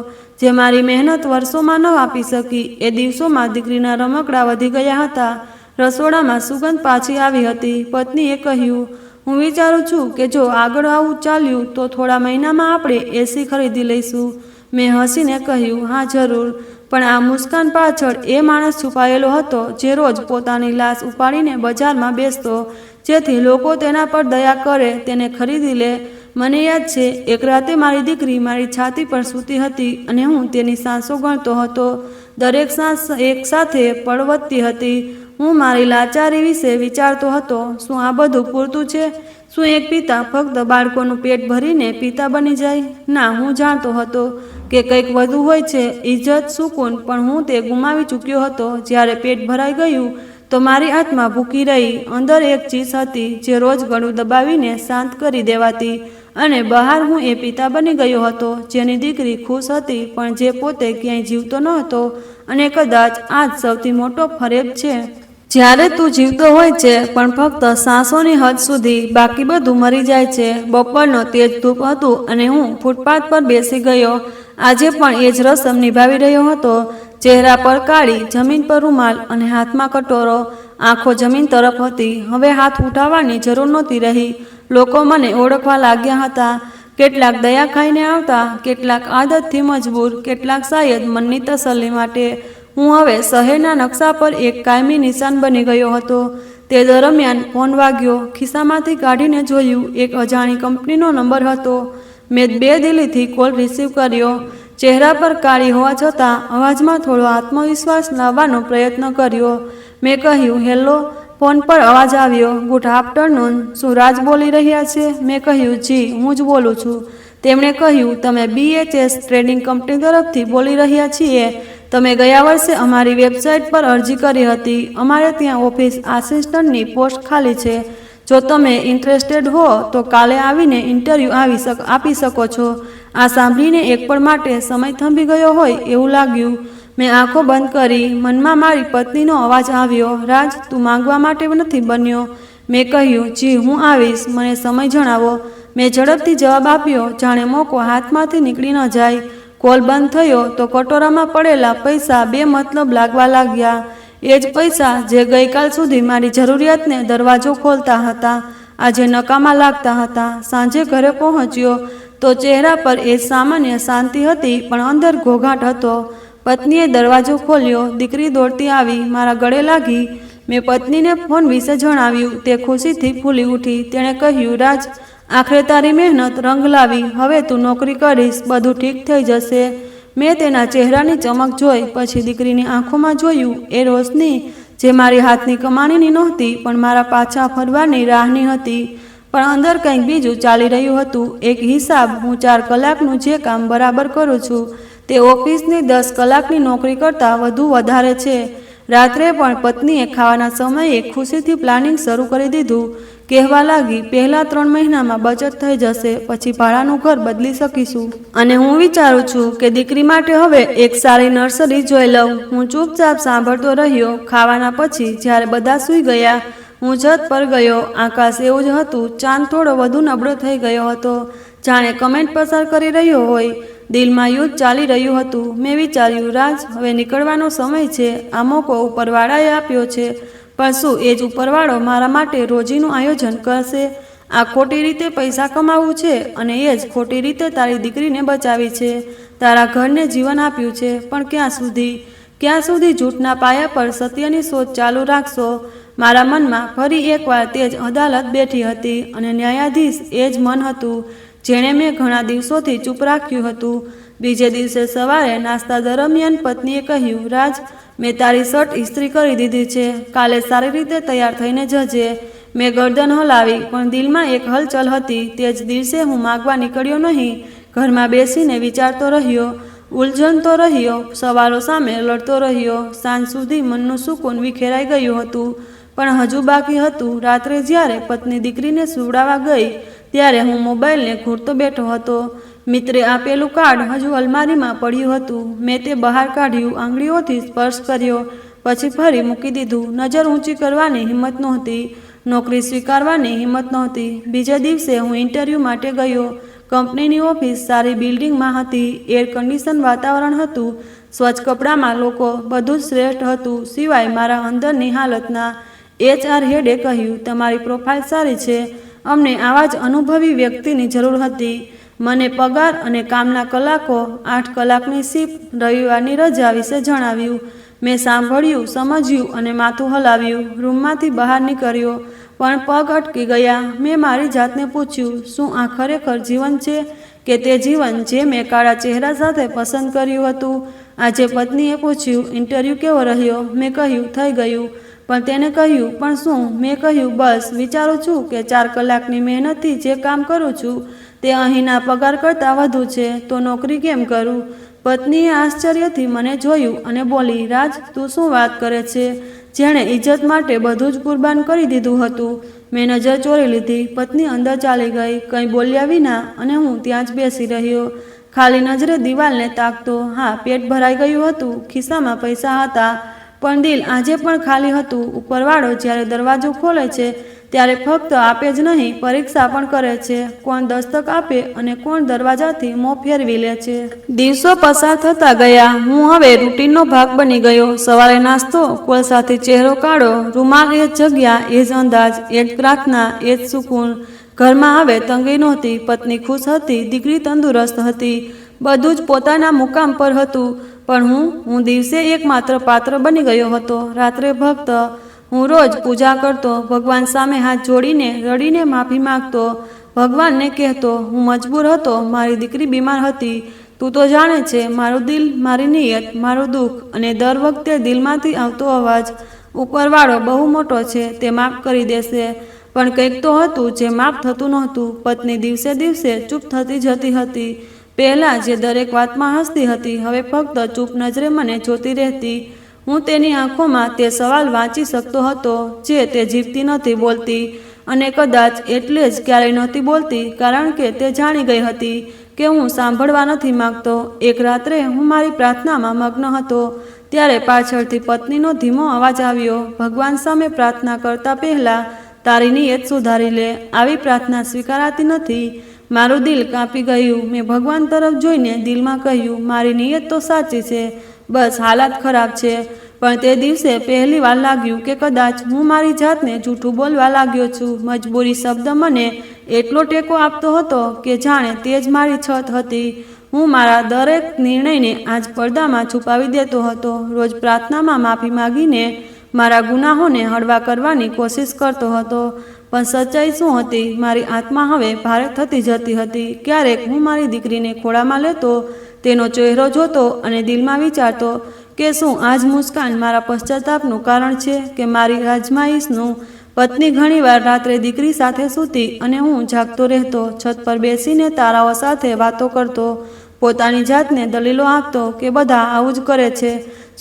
જે મારી મહેનત વર્ષોમાં ન આપી શકી. એ દિવસોમાં દીકરીના રમકડા વધી ગયા હતા. રસોડામાં સુગંધ પાછી આવી હતી. પત્નીએ કહ્યું, હું વિચારું છું કે જો આગળ આવું ચાલ્યું તો થોડા મહિનામાં આપણે એસી ખરીદી લઈશું. મેં હસીને કહ્યું, હા જરૂર. પણ આ મુસ્કાન પાછળ એ માણસ છુપાયેલો હતો જે રોજ પોતાની લાશ ઉપાડીને બજારમાં બેસતો, જેથી લોકો તેના પર દયા કરે, તેને ખરીદી લે. મને યાદ છે, એક રાતે મારી દીકરી મારી છાતી પર સૂતી હતી અને હું તેની સાંસો ગણતો હતો. દરેક સાંસ એક સાથે પળવતી હતી. હું મારી લાચારી વિશે વિચારતો હતો. શું આ બધું પૂરતું છે? શું એક પિતા ફક્ત બાળકોનું પેટ ભરીને પિતા બની જાય? ના, હું જાણતો હતો કે કંઈક વધુ હોય છે, ઇજ્જત, સુકૂન. પણ હું તે ગુમાવી ચૂક્યો હતો. જ્યારે પેટ ભરાઈ ગયું તો મારી આત્મા ભૂખી રહી. અંદર એક ચીસ હતી જે રોજ ગળું દબાવીને શાંત કરી દેવાતી અને બહાર હું એ પિતા બની ગયો હતો જેની દીકરી ખુશ હતી પણ જે પોતે ક્યાંય જીવતો ન હતો. અને કદાચ આ જ સૌથી મોટો ફરેબ છે. જ્યારે તું જીવતો હોય છે પણ ફક્ત સાંસોની હદ સુધી, બાકી બધું મરી જાય છે. બપોરનો તેજ ધૂપ હતું અને હું ફૂટપાથ પર બેસી ગયો. આજે પણ એ જ રસમ નિભાવી રહ્યો હતો. ચહેરા પર કાળી, જમીન પર રૂમાલ અને હાથમાં કટોરો. આંખો જમીન તરફ હતી. હવે હાથ ઉઠાવવાની જરૂર નહોતી રહી. લોકો મને ઓળખવા લાગ્યા હતા. કેટલાક દયા ખાઈને આવતા, કેટલાક આદતથી મજબૂર, કેટલાક શાયદ મનની તસલ્લી માટે. હું હવે શહેરના નકશા પર એક કાયમી નિશાન બની ગયો હતો. તે દરમિયાન ફોન વાગ્યો. ખિસ્સામાંથી કાઢીને જોયું. એક અજાણી કંપનીનો નંબર હતો. મેં બેદિલીથી કોલ રિસીવ કર્યો. ચહેરા પર કાળી હોવા છતાં અવાજમાં થોડો આત્મવિશ્વાસ લાવવાનો પ્રયત્ન કર્યો. મેં કહ્યું, હેલો. ફોન પર અવાજ આવ્યો, ગુડ આફ્ટરનૂન. શું રાજ બોલી રહ્યા છે? મેં કહ્યું, જી, હું જ બોલું છું. તેમણે કહ્યું, તમે BHS ટ્રેડિંગ કંપની તરફથી બોલી રહ્યા છીએ. તમે ગયા વર્ષે અમારી વેબસાઇટ પર અરજી કરી હતી. અમારે ત્યાં ઓફિસ આસિસ્ટન્ટની પોસ્ટ ખાલી છે. જો તમે ઇન્ટરેસ્ટેડ હો તો કાલે આવીને ઇન્ટરવ્યૂ આપી શકો છો. આ સાંભળીને એક પળ માટે સમય થંભી ગયો હોય એવું લાગ્યું. મેં આંખો બંધ કરી. મનમાં મારી પત્નીનો અવાજ આવ્યો, રાજ, તું માંગવા માટે નથી બન્યો. મેં કહ્યું, જી, હું આવીશ. મને સમય જણાવો. મેં ઝડપથી જવાબ આપ્યો, જાણે મોકો હાથમાંથી નીકળી ન જાય. કોલ બંધ થયો તો કટોરામાં પડેલા પૈસા બેમતલબ લાગવા લાગ્યા. એ જ પૈસા જે ગઈકાલ સુધી મારી જરૂરિયાતને દરવાજો ખોલતા હતા, આજે નકામા લાગતા હતા. સાંજે ઘરે પહોંચ્યો તો ચહેરા પર એ સામાન્ય શાંતિ હતી, પણ અંદર ઘોઘાટ હતો. પત્નીએ દરવાજો ખોલ્યો. દીકરી દોડતી આવી, મારા ગળે લાગી. મેં પત્નીને ફોન વિશે જણાવ્યું. તે ખુશીથી ફૂલી ઉઠી. તેણે કહ્યું, રાજ, આખરે તારી મહેનત રંગ લાવી. હવે તું નોકરી કરીશ, બધું ઠીક થઈ જશે. મેં તેના ચહેરાની ચમક જોઈ, પછી દીકરીની આંખોમાં જોયું. એ રોશની જે મારી હાથની કમાણીની નહોતી, પણ મારા પાછા ફરવાની રાહની હતી. પણ અંદર કંઈક બીજું ચાલી રહ્યું હતું. એક હિસાબ, હું 4 કલાકનું જે કામ બરાબર કરું છું તે ઓફિસની 10 કલાકની નોકરી કરતાં વધારે છે. રાત્રે પણ પત્નીએ ખાવાના સમયે ખુશીથી પ્લાનિંગ શરૂ કરી દીધું કહેવા લાગી, પહેલા 3 મહિનામાં બચત થઈ જશે, પછી ભાડાનું ઘર બદલી શકીશું. અને હું વિચારું છું કે દીકરી માટે હવે એક સારી નર્સરી જોઈ લઉં. હું ચૂપચાપ સાંભળતો રહ્યો. ખાવાના પછી જ્યારે બધા સૂઈ ગયા, હું છત પર ગયો. આકાશ એવું જ હતું. ચાંદ થોડો વધુ નબળો થઈ ગયો હતો, જાણે કમેન્ટ પસાર કરી રહ્યો હોય. દિલમાં યુદ્ધ ચાલી રહ્યું હતું. મેં વિચાર્યું, રાજ, હવે નીકળવાનો સમય છે. આ મોકો ઉપરવાળાએ આપ્યો છે, પણ શું એ જ ઉપરવાળો મારા માટે રોજીનું આયોજન કરશે? આ ખોટી રીતે પૈસા કમાવવું છે, અને એ જ ખોટી રીતે તારી દીકરીને બચાવી છે, તારા ઘરને જીવન આપ્યું છે. પણ ક્યાં સુધી? ક્યાં સુધી જૂઠના પાયા પર સત્યની શોધ ચાલુ રાખશો? મારા મનમાં ફરી એકવાર તે જ અદાલત બેઠી હતી, અને ન્યાયાધીશ એ જ મન હતું જેણે મેં ઘણા દિવસોથી ચૂપ રાખ્યું હતું. બીજે દિવસે સવારે નાસ્તા દરમિયાન પત્નીએ કહ્યું, રાજ, મેં તારી શર્ટ ઇસ્ત્રી કરી દીધી છે. કાલે સારી રીતે તૈયાર થઈને જજે. મેં ગરદન હલાવી, પણ દિલમાં એક હલચલ હતી. તે જ દિવસે હું માગવા નીકળ્યો નહીં. ઘરમાં બેસીને વિચારતો રહ્યો, ઉલઝનતો રહ્યો, સવાલો સામે લડતો રહ્યો. સાંજ સુધી મનનું સુકૂન વિખેરાઈ ગયું હતું. પણ હજુ બાકી હતું. રાત્રે જ્યારે પત્ની દીકરીને સુવડાવવા ગઈ, ત્યારે હું મોબાઈલને ઘૂરતો બેઠો હતો. મિત્રે આપેલું કાર્ડ હજુ અલમારીમાં પડ્યું હતું. મેં તે બહાર કાઢ્યું, આંગળીઓથી સ્પર્શ કર્યો, પછી ફરી મૂકી દીધું. નજર ઊંચી કરવાની હિંમત નહોતી, નોકરી સ્વીકારવાની હિંમત નહોતી. બીજા દિવસે હું ઇન્ટરવ્યૂ માટે ગયો. કંપનીની ઓફિસ સારી બિલ્ડિંગમાં હતી. એર કન્ડિશન વાતાવરણ હતું, સ્વચ્છ કપડામાં લોકો, બધું જ શ્રેષ્ઠ હતું, સિવાય મારા અંદરની હાલતના. HR હેડે કહ્યું, તમારી પ્રોફાઇલ સારી છે. અમને આવા જ અનુભવી વ્યક્તિની જરૂર હતી. મને પગાર અને કામના કલાકો, 8 કલાકની શિફ્ટ, રવિવારની રજા વિશે જણાવ્યું. મેં સાંભળ્યું, સમજ્યું અને માથું હલાવ્યું. રૂમમાંથી બહાર નીકળ્યો, પણ પગ અટકી ગયા. મેં મારી જાતને પૂછ્યું, શું આ ખરેખર જીવન છે, કે તે જીવન જે મેં કાળા ચહેરા સાથે પસંદ કર્યું હતું? આજે પત્નીએ પૂછ્યું, ઇન્ટરવ્યૂ કેવો રહ્યો? મેં કહ્યું, થઈ ગયું. પણ તેને કહ્યું, પણ શું? મેં કહ્યું, બસ વિચારું છું કે 4 કલાકની મહેનતથી જે કામ કરું છું તે અહીંના પગાર કરતાં વધુ છે, તો નોકરી કેમ કરું? પત્નીએ આશ્ચર્યથી મને જોયું અને બોલી, રાજ, તું શું વાત કરે છે? જેણે ઇજ્જત માટે બધું જ કુરબાન કરી દીધું હતું. મેં નજર ચોરી લીધી. પત્ની અંદર ચાલી ગઈ, કંઈ બોલ્યા વિના, અને હું ત્યાં જ બેસી રહ્યો, ખાલી નજરે દિવાલને તાકતો. હા, પેટ ભરાઈ ગયું હતું, ખિસ્સામાં પૈસા હતા, પણ દિલ આજે પણ ખાલી હતું. ઉપરવાળો જ્યારે દરવાજો ખોલે છે, ત્યારે ફક્ત આપે જ નહીં, પરીક્ષા પણ કરે છે. કોણ દસ્તક આપે અને કોણ દરવાજાથી મોં ફેરવી લે છે. દિવસો પસાર થતા ગયા. હું હવે રૂટીનનો ભાગ બની ગયો. સવારે નાસ્તો, કોલસાથી ચહેરો કાળો, રૂમાલ એ જ જગ્યા, એ જ અંદાજ, એ જ પ્રાર્થના, એ જ સુકૂન. ઘરમાં હવે તંગી નહોતી. પત્ની ખુશ હતી, દીકરી તંદુરસ્ત હતી, બધું જ પોતાના મુકામ પર હતું. પણ હું દિવસે એકમાત્ર પાત્ર બની ગયો હતો, રાત્રે ભક્ત. હું રોજ પૂજા કરતો, ભગવાન સામે હાથ જોડીને રડીને માફી માંગતો, ભગવાનને કહેતો, હું મજબૂર હતો, મારી દીકરી બીમાર હતી. તું તો જાણે છે, મારું દિલ, મારી નિયત, મારું દુઃખ. અને દર વખતે દિલમાંથી આવતો અવાજ, ઉપરવાળો બહુ મોટો છે, તે માફ કરી દેશે. પણ કંઈક તો હતું જે માફ થતું નહોતું. પત્ની દિવસે દિવસે ચૂપ થતી જતી હતી. પહેલાં જે દરેક વાતમાં હસતી હતી, હવે ફક્ત ચૂપ નજરે મને જોતી રહેતી. હું તેની આંખોમાં તે સવાલ વાંચી શકતો હતો જે તે જીભથી નહોતી બોલતી. અને કદાચ એટલે જ ક્યારેય નહોતી બોલતી, કારણ કે તે જાણી ગઈ હતી કે હું સાંભળવા નથી માંગતો. એક રાત્રે હું મારી પ્રાર્થનામાં મગ્ન હતો, ત્યારે પાછળથી પત્નીનો ધીમો અવાજ આવ્યો, ભગવાન સામે પ્રાર્થના કરતા પહેલાં તારી નિયત સુધારી લે. આવી પ્રાર્થના સ્વીકારાતી નથી. મારું દિલ કાપી ગયું. મેં ભગવાન તરફ જોઈને દિલમાં કહ્યું, મારી નિયત તો સાચી છે, બસ હાલાત ખરાબ છે. પણ તે દિવસે પહેલી વાર લાગ્યું કે કદાચ હું મારી જાતને જૂઠું બોલવા લાગ્યો છું. મજબૂરી શબ્દ મને એટલો ટેકો આપતો હતો કે જાણે તે જ મારી છત હતી. હું મારા દરેક નિર્ણયને આજ પડદામાં છુપાવી દેતો હતો. રોજ પ્રાર્થનામાં માફી માગીને મારા ગુનાહોને હળવા કરવાની કોશિશ કરતો હતો. પણ સચ્ચાઈ શું હતી? મારી આત્મા હવે ભારે થતી જતી હતી. ક્યારેક હું મારી દીકરીને ખોળામાં લેતો, તેનો ચહેરો જોતો અને દિલમાં વિચારતો કે શું આ જ મુસ્કાન મારા પશ્ચાતાપનું કારણ છે, કે મારી આજમાઈશનું? પત્ની ઘણીવાર રાત્રે દીકરી સાથે સૂતી અને હું જાગતો રહેતો, છત પર બેસીને તારાઓ સાથે વાતો કરતો, પોતાની જાતને દલીલો આપતો કે બધા આવું જ કરે છે,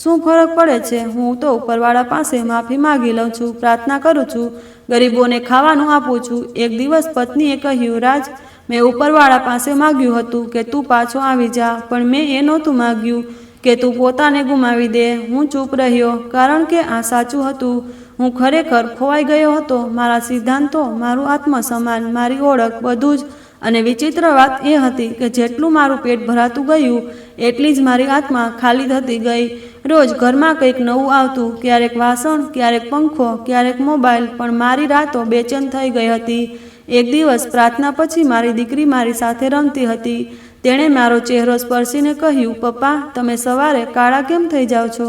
શું ફરક પડે છે? હું તો ઉપરવાળા પાસે માફી માગી લઉં છું, પ્રાર્થના કરું છું, ગરીબોને ખાવાનું આપું છું. એક દિવસ પત્નીએ કહ્યું, રાજ, મેં ઉપરવાળા પાસે માગ્યું હતું કે તું પાછો આવી જા, પણ મેં એ નહોતું માગ્યું કે તું પોતાને ગુમાવી દે. હું ચૂપ રહ્યો, કારણ કે આ સાચું હતું. હું ખરેખર ખોવાઈ ગયો હતો. મારા સિદ્ધાંતો, મારું આત્મસન્માન, મારી ઓળખ, બધું જ. અને વિચિત્ર વાત એ હતી કે જેટલું મારું પેટ ભરાતું ગયું એટલી જ મારી આત્મા ખાલી થતી ગઈ. રોજ ઘરમાં કંઈક નવું આવતું, ક્યારેક વાસણ, ક્યારેક પંખો, ક્યારેક મોબાઈલ, પણ મારી રાતો બેચેન થઈ ગઈ હતી. એક દિવસ પ્રાર્થના પછી મારી દીકરી મારી સાથે રમતી હતી. તેણે મારો ચહેરો સ્પર્શીને કહ્યું, પપ્પા, તમે સવારે કાળા કેમ થઈ જાઓ છો?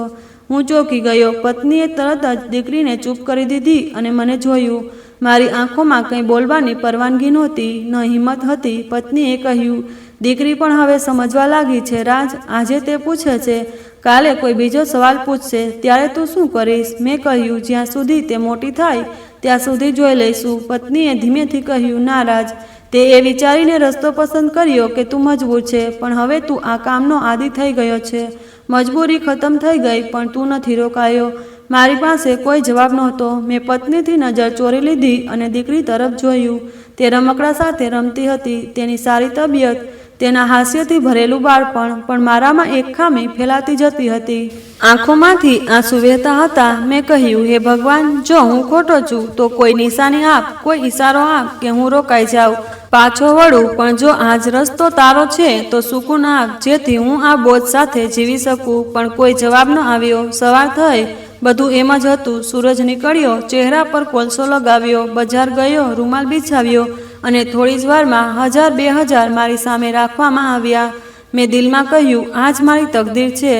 હું ચોંકી ગયો. પત્નીએ તરત જ દીકરીને ચૂપ કરી દીધી અને મને જોયું. મારી આંખોમાં કંઈ બોલવાની પરવાનગી નહોતી, ન હિંમત હતી. પત્નીએ કહ્યું, દીકરી પણ હવે સમજવા લાગી છે, રાજ. આજે તે પૂછે છે, કાલે કોઈ બીજો સવાલ પૂછશે ત્યારે તું શું કરીશ? મેં કહ્યું, જ્યાં સુધી તે મોટી થાય ત્યાં સુધી જોઈ લઈશું. પત્નીએ ધીમેથી કહ્યું, ના રાજ, તે એ વિચારીને રસ્તો પસંદ કર્યો કે તું મજબૂર છે, પણ હવે તું આ કામનો આદી થઈ ગયો છે. મજબૂરી ખતમ થઈ ગઈ, પણ તું નથી રોકાયો. મારી પાસે કોઈ જવાબ નહોતો. મેં પત્નીથી નજર ચોરી લીધી અને દીકરી તરફ જોયું. તે રમકડા સાથે રમતી હતી. તેની સારી તબિયત, તેના હાસ્યથી ભરેલું બાળપણ, પણ મારામાં એક ખામી ફેલાતી જતી હતી. આંખોમાંથી આંસુ વહેતા હતા. મેં કહ્યું, હે ભગવાન, જો હું ખોટો છું તો કોઈ નિશાની આપ, કોઈ ઈશારો આપ કે હું રોકાઈ જાઉં, પાછો વળું. પણ જો આ જ રસ્તો તારો છે તો સુકૂન આપ, જેથી હું આ બોજ સાથે જીવી શકું. પણ કોઈ જવાબ ન આવ્યો. સવાર થઈ, બધું એમ જ હતું. સૂરજ નીકળ્યો, ચહેરા પર કોલસો લગાવ્યો, બજાર ગયો, રૂમાલ બિછાવ્યો, અને થોડી જ વારમાં 1000-2000 મારી સામે રાખવામાં આવ્યા. મેં દિલમાં કહ્યું, આજ મારી તકદીર છે,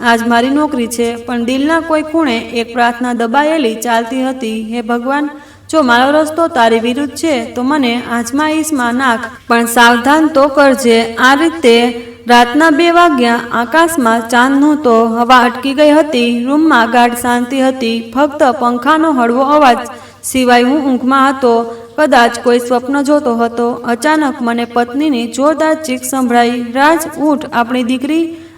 આજ મારી નોકરી છે. પણ દિલના કોઈ ખૂણે એક પ્રાર્થના દબાયેલી ચાલતી હતી, હે ભગવાન, જો મારો રસ્તો તારી વિરુદ્ધ છે તો મને આઝમાઈશમાં નાખ, પણ સાવધાન તો કરજે. આ રીતે રાતના 2 વાગ્યા. આકાશમાં ચાંદ નહોતો. હવા અટકી ગઈ હતી. રૂમમાં ગાઢ શાંતિ હતી. ફક્ત પંખાનો હળવો અવાજ સિવાય હું ઊંઘમાં હતો. કદાચ કોઈ સ્વપ્ન જોતો હતો. અચાનક મને પત્નીની જોરદાર ચીખ સંભળાઈ, રાજ, ઊઠ,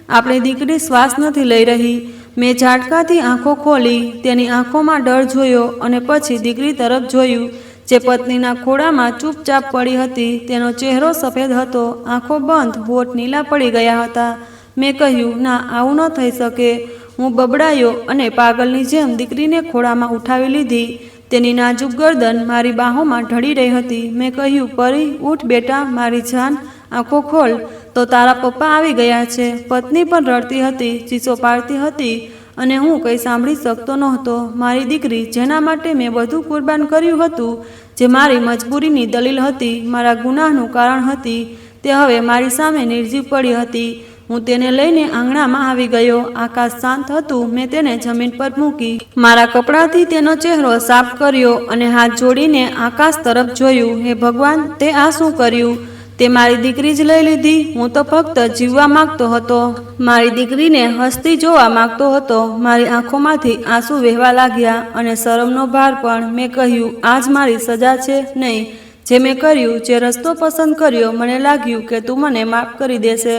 આપણી દીકરી શ્વાસ નથી લઈ રહી. મેં ઝાટકાથી આંખો ખોલી. તેની આંખોમાં ડર જોયો અને પછી દીકરી તરફ જોયું, જે પત્નીના ખોળામાં ચૂપચાપ પડી હતી. તેનો ચહેરો સફેદ હતો, આંખો બંધ, હોઠ નીલા પડી ગયા હતા. મેં કહ્યું, ના, આવું ન થઈ શકે. હું બબડાયો અને પાગલની જેમ દીકરીને ખોળામાં ઉઠાવી લીધી. તેની નાજુક ગરદન મારી બાહોમાં ઢળી રહી હતી. મેં કહ્યું, પરી, ઉઠ બેટા, મારી જાન, આંખો ખોલ. તો તારા પપ્પા આવી ગયા છે. પત્ની પણ રડતી હતી, ચીસો પાડતી હતી, અને હું કંઈ સાંભળી શકતો નહોતો. મારી દીકરી, જેના માટે મેં બધું કુરબાન કર્યું હતું, જે મારી મજબૂરીની દલીલ હતી, મારા ગુનાહનું કારણ હતી, તે હવે મારી સામે નિર્જીવ પડી હતી. હું તેને લઈને આંગણામાં આવી ગયો. આકાશ શાંત હતું. મેં તેને જમીન પર મૂકી, મારા કપડાથી તેનો ચહેરો સાફ કર્યો અને હાથ જોડીને આકાશ તરફ જોયું. હે ભગવાન, તે આ શું કર્યું? તે મારી દીકરી જ લઈ લીધી. હું તો ફક્ત જીવવા માંગતો હતો, મારી દીકરીને હસતી જોવા માંગતો હતો. મારી આંખોમાંથી આંસુ વહેવા લાગ્યા અને શરમનો ભાર પણ. મેં કહ્યું, આ જ મારી સજા છે? નહીં, જે મેં કર્યું, જે રસ્તો પસંદ કર્યો, મને લાગ્યું કે તું મને માફ કરી દેશે,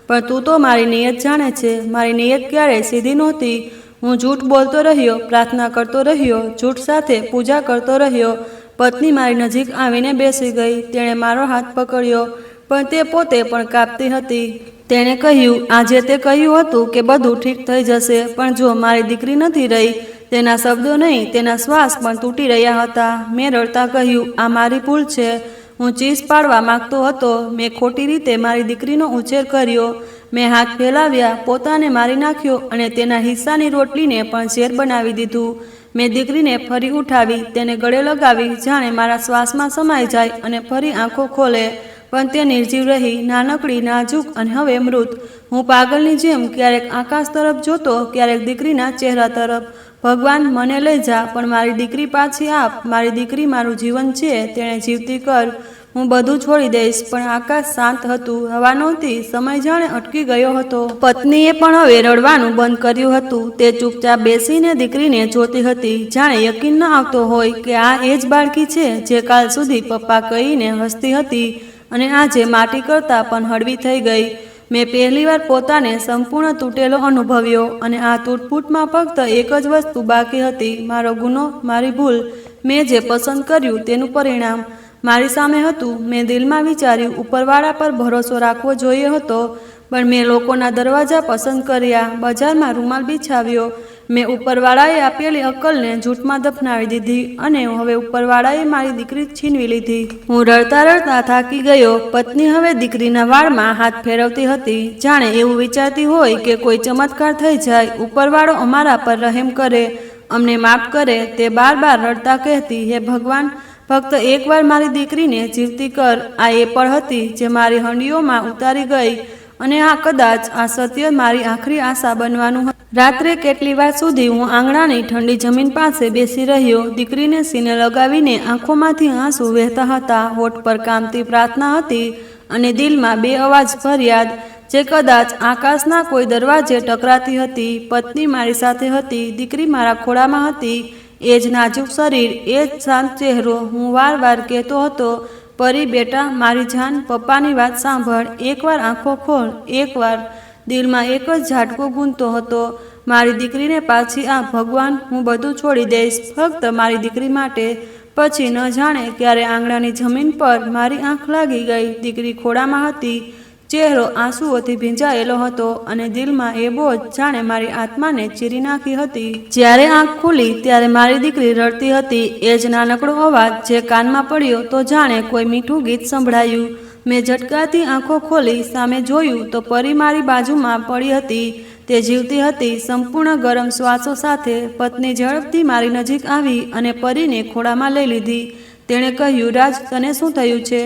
પણ તું તો મારી નિયત જાણે છે. મારી નિયત ક્યારેય સીધી નહોતી. હું જૂઠ બોલતો રહ્યો, પ્રાર્થના કરતો રહ્યો, જૂઠ સાથે પૂજા કરતો રહ્યો. પત્ની મારી નજીક આવીને બેસી ગઈ. તેણે મારો હાથ પકડ્યો, પણ તે પોતે પણ કાંપતી હતી. તેણે કહ્યું, આજે તે કહ્યું હતું કે બધું ઠીક થઈ જશે, પણ જો મારી દીકરી નથી રહી. તેના શબ્દો નહીં, તેના શ્વાસ પણ તૂટી રહ્યા હતા. મેં રડતા કહ્યું, આ મારી ભૂલ છે. હું ચીસ પાડવા માંગતો હતો. મેં ખોટી રીતે મારી દીકરીનો ઉછેર કર્યો. મેં હાથ ફેલાવ્યા, પોતાને મારી નાખ્યો અને તેના હિસ્સાની રોટલીને પણ ઝેર બનાવી દીધું. મેં દીકરીને ફરી ઉઠાવી, તેને ગળે લગાવી, જાણે મારા શ્વાસમાં સમાઈ જાય અને ફરી આંખો ખોલે, પણ તે નિર્જીવ રહી, નાનકડી, નાજુક અને હવે મૃત. હું પાગલની જેમ ક્યારેક આકાશ તરફ જોતો, ક્યારેક દીકરીના ચહેરા તરફ. ભગવાન, મને લઈ જા, પણ મારી દીકરી પાછી આપ. મારી દીકરી મારું જીવન છે, તેણે જીવતી કર. હું બધું છોડી દઈશ. પણ આકાશ શાંત હતું. હવા નહોતી. સમય જાણે અટકી ગયો હતો. પત્નીએ પણ હવે રડવાનું બંધ કર્યું હતું. તે ચૂપચાપ બેસીને દીકરીને જોતી હતી, જાણે યકીન ન આવતો હોય કે આ એ જ બાળકી છે જે કાલ સુધી પપ્પા કહીને હસતી હતી અને આજે માટી કરતાં પણ હળવી થઈ ગઈ. મેં પહેલીવાર પોતાને સંપૂર્ણ તૂટેલો અનુભવ્યો, અને આ તૂટફૂટમાં ફક્ત એક જ વસ્તુ બાકી હતી, મારો ગુનો, મારી ભૂલ. મેં જે પસંદ કર્યું તેનું પરિણામ મારી સામે હતું. મેં દિલમાં વિચાર્યું ઉપરવાળા પર ભરોસો રાખવો જોઈએ હતો, પણ મેં લોકોના દરવાજા પસંદ કર્યા, બજારમાં રૂમાલ બિછાવ્યો. મેં ઉપરવાળાએ આપેલી અક્કલને જૂઠમાં દફનાવી દીધી અને હવે ઉપરવાળાએ મારી દીકરી છીનવી લીધી. હું રડતા રડતા થાકી ગયો. પત્ની હવે દીકરીના વાળમાં હાથ ફેરવતી હતી, જાણે એવું વિચારતી હોય કે કોઈ ચમત્કાર થઈ જાય, ઉપરવાળો અમારા પર રહેમ કરે, અમને માફ કરે. તે બાર બાર રડતા કહેતી, હે ભગવાન, ફક્ત એકવાર મારી દીકરીને જીવતી કર. આ એ પળ હતી જે મારી હંડીઓમાં ઉતારી ગઈ અને આ કદાચ આ સત્ય મારી આખરી આશા બનવાનું હતું. રાત્રે કેટલી વાર સુધી હું આંગણાની ઠંડી જમીન પાસે બેસી રહ્યો. દીકરીને સીને લગાવીને આંખોમાંથી આંસુ વહેતા હતા, હોઠ પર કામતી પ્રાર્થના હતી અને દિલમાં બે અવાજ ફરિયાદ જે કદાચ આકાશના કોઈ દરવાજે ટકરાતી હતી. પત્ની મારી સાથે હતી, દીકરી મારા ખોળામાં હતી, એ જ નાજુક શરીર, એ જ શાંત ચહેરો. હું વાર વાર કહેતો હતો, પરી બેટા, મારી જાન, પપ્પાની વાત સાંભળ, એકવાર આંખો ખોલ, એકવાર. દિલમાં એક જ ઝાટકો ગૂંજતો હતો, મારી દીકરીને પાછી આ ભગવાન, હું બધું છોડી દઈશ ફક્ત મારી દીકરી માટે. પછી ન જાણે ક્યારે આંગણાની જમીન પર મારી આંખ લાગી ગઈ. દીકરી ખોળામાં હતી, ચહેરો આંસુઓથી ભીંજાયેલો હતો અને દિલમાં એ બોજ જાણે મારી આત્માને ચીરી નાખી હતી. જ્યારે આંખ ખુલી ત્યારે મારી દીકરી રડતી હતી. એ જ નાનકડો અવાજ જે કાનમાં પડ્યો તો જાણે કોઈ મીઠું ગીત સંભળાયું. મેં ઝટકાથી આંખો ખોલી, સામે જોયું તો પરી મારી બાજુમાં પડી હતી. તે જીવતી હતી, સંપૂર્ણ ગરમ શ્વાસો સાથે. પત્ની ઝડપથી મારી નજીક આવી અને પરીને ખોળામાં લઈ લીધી. તેણે કહ્યું, રાજ, તને શું થયું છે?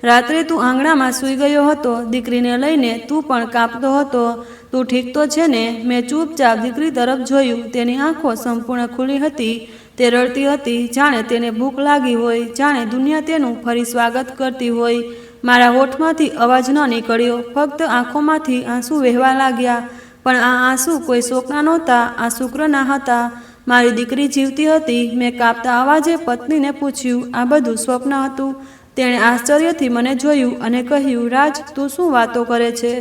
રાત્રે તું આંગણામાં સૂઈ ગયો હતો, દીકરીને લઈને તું પણ કાંપતો હતો, તું ઠીક તો છે ને? મેં ચૂપચાપ દીકરી તરફ જોયું. તેની આંખો સંપૂર્ણ ખુલ્લી હતી. તે રડતી હતી, જાણે તેને ભૂખ લાગી હોય, જાણે દુનિયા તેનું ફરી સ્વાગત કરતી હોય. મારા હોઠમાંથી અવાજ ન નીકળ્યો, ફક્ત આંખોમાંથી આંસુ વહેવા લાગ્યા. પણ આ આંસુ કોઈ શોકના નહોતા, આ શુક્રના હતા. મારી દીકરી જીવતી હતી. મેં કાપતા અવાજે પત્નીને પૂછ્યું, આ બધું સ્વપ્ન હતું? તેણે આશ્ચર્યથી મને જોયું અને કહ્યું, રાજ, તું શું વાતો કરે છે?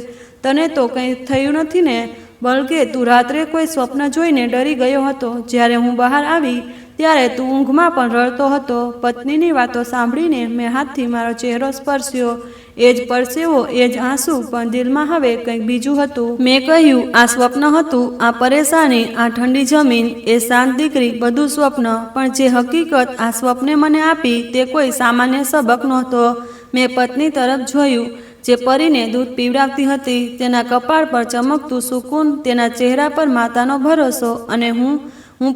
તને તો કંઈ થયું નથી ને? બલકે તું રાત્રે કોઈ સ્વપ્ન જોઈને ડરી ગયો હતો. જ્યારે હું બહાર આવી ત્યારે તું ઊંઘમાં પણ રડતો હતો. પત્નીની વાતો સાંભળીને મેં હાથથી મારો ચહેરો સ્પર્શ્યો. એ જ પરસેવો, એ જ આંસુ, પણ દિલમાં હવે કંઈક બીજું હતું. મેં કહ્યું, આ સ્વપ્ન હતું, આ પરેશાની, આ ઠંડી જમીન, એ શાંત દીકરી, બધું સ્વપ્ન. પણ જે હકીકત આ સ્વપ્ને મને આપી તે કોઈ સામાન્ય સબક નહોતો. મેં પત્ની તરફ જોયું, જે પરીને દૂધ પીવડાવતી હતી, તેના કપાળ પર ચમકતું સુકૂન, તેના ચહેરા પર માતાનો ભરોસો. અને હું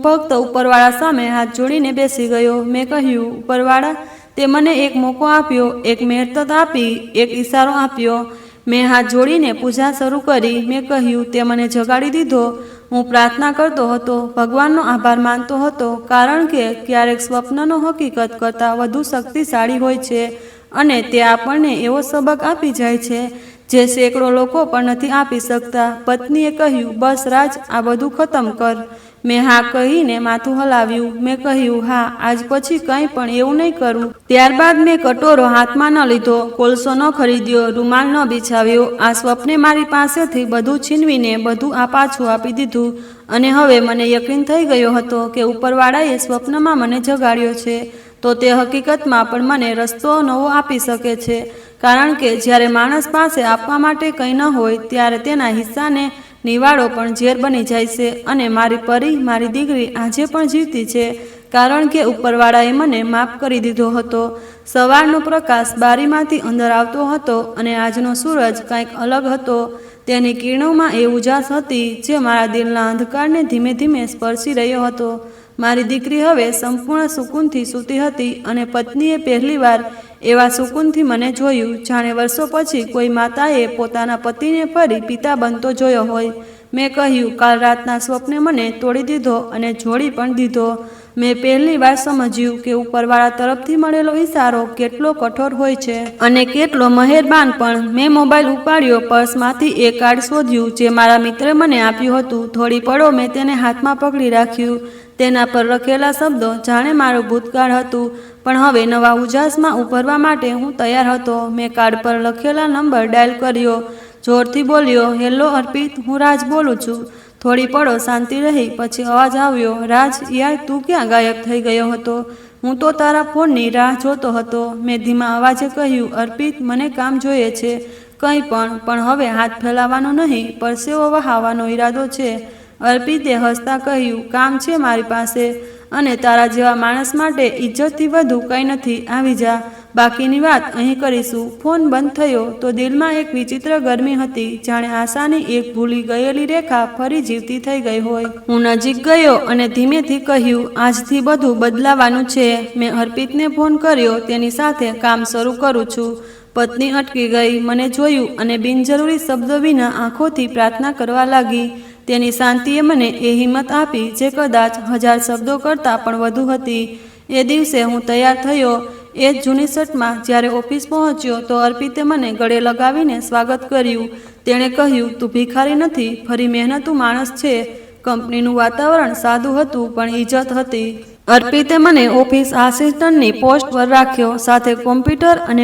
ફક્ત ઉપરવાળા સામે હાથ જોડીને બેસી ગયો. મેં કહ્યું, ઉપરવાળા, તે મને એક મોકો આપ્યો, એક મહેરત આપી, એક ઈશારો આપ્યો. મેં હાથ જોડીને પૂજા શરૂ કરી. મેં કહ્યું, તે મને જગાડી દીધો. હું પ્રાર્થના કરતો હતો, ભગવાનનો આભાર માનતો હતો, કારણ કે ક્યારેક સ્વપ્નનો હકીકત કરતાં વધુ શક્તિશાળી હોય છે અને તે આપણને એવો સબક આપી જાય છે જે સેંકડો લોકો પણ નથી આપી શકતા. પત્નીએ કહ્યું, બસ રાજ, આ બધું ખતમ કર. મેં હા કહીને માથું હલાવ્યું. મેં કહ્યું, હા, આજ પછી કંઈ પણ એવું નહીં કરું. ત્યારબાદ મેં કટોરો હાથમાં ન લીધો, કોલસો ન ખરીદ્યો, રૂમાલ ન બિછાવ્યો. આ સ્વપ્ને મારી પાસેથી બધું છીનવીને બધું આ પાછું આપી દીધું. અને હવે મને યકીન થઈ ગયો હતો કે ઉપરવાળાએ સ્વપ્નમાં મને જગાડ્યો છે તો તે હકીકતમાં પણ મને રસ્તો નવો આપી શકે છે. કારણ કે જ્યારે માણસ પાસે આપવા માટે કંઈ ન હોય ત્યારે તેના હિસ્સાને નિવાડો પણ ઝેર બની જાય છે. અને મારી પરી, મારી દીકરી આજે પણ જીવતી છે, કારણ કે ઉપરવાળાએ મને માફ કરી દીધો હતો. સવારનો પ્રકાશ બારીમાંથી અંદર આવતો હતો અને આજનો સૂરજ કંઈક અલગ હતો. તેની કિરણોમાં એ ઉજાસ હતી જે મારા દિલના અંધકારને ધીમે ધીમે સ્પર્શી રહ્યો હતો. મારી દીકરી હવે સંપૂર્ણ સુકૂનથી સૂતી હતી અને પત્નીએ પહેલીવાર એવા સુકૂનથી મને જોયું, જાણે વર્ષો પછી કોઈ માતાએ પોતાના પતિને ફરી પિતા બનતો જોયો હોય. મેં કહ્યું, કાલ રાતના સ્વપ્ને મને તોડી દીધો અને જોડી પણ દીધો. મેં પહેલી વાર સમજ્યું કે ઉપરવાળા તરફથી મળેલો ઈશારો કેટલો કઠોર હોય છે અને કેટલો મહેરબાન પણ. મેં મોબાઈલ ઉપાડ્યો, પર્સમાંથી એક કાર્ડ શોધ્યું જે મારા મિત્રે મને આપ્યું હતું. થોડી પળો મેં તેને હાથમાં પકડી રાખ્યું. તેના પર લખેલા શબ્દો જાણે મારું ભૂતકાળ હતું, પણ હવે નવા ઉજાસમાં ઉભરવા માટે હું તૈયાર હતો. મેં કાર્ડ પર લખેલા નંબર ડાયલ કર્યો, જોરથી બોલ્યો, હેલો અર્પિત, હું રાજ બોલું છું. થોડી પળો શાંતિ રહી, પછી અવાજ આવ્યો, રાજ, યાર, તું ક્યાં ગાયબ થઈ ગયો હતો? હું તો તારા ફોનની રાહ જોતો હતો. મેં ધીમા અવાજે કહ્યું, અર્પિત, મને કામ જોઈએ છે. કંઈ પણ હવે હાથ ફેલાવાનો નહીં, પરસેવો વહાવવાનો ઈરાદો છે. અર્પિતે હસતા કહ્યું, કામ છે મારી પાસે, અને તારા જેવા માણસ માટે ઇજ્જતથી વધુ કંઈ નથી. આવી જા, બાકીની વાત અહીં કરીશું. ફોન બંધ થયો તો દિલમાં એક વિચિત્ર ગરમી હતી, જાણે આશાની એક ભૂલી ગયેલી રેખા ફરી જીવતી થઈ ગઈ હોય. હું નજીક ગયો અને ધીમેથી કહ્યું, આજથી બધું બદલાવાનું છે. મેં અર્પિતને ફોન કર્યો, તેની સાથે કામ શરૂ કરું છું. પત્ની અટકી ગઈ, મને જોયું અને બિનજરૂરી શબ્દો વિના આંખોથી પ્રાર્થના કરવા લાગી. તેની શાંતિએ મને એ હિંમત આપી જે કદાચ 1000 શબ્દો કરતાં પણ વધુ હતી. એ દિવસે હું તૈયાર થયો, એ જ જૂની શર્ટમાં. જ્યારે ઓફિસ પહોંચ્યો તો અર્પિતે મને ગળે લગાવીને સ્વાગત કર્યું. તેણે કહ્યું, તું ભિખારી નથી, ફરી મહેનતુ માણસ છે. કંપનીનું વાતાવરણ સાદું હતું પણ ઇજ્જત હતી. અર્પિતે મને ઓફિસ આસિસ્ટન્ટની પોસ્ટ પર રાખ્યો, સાથે કોમ્પ્યુટર અને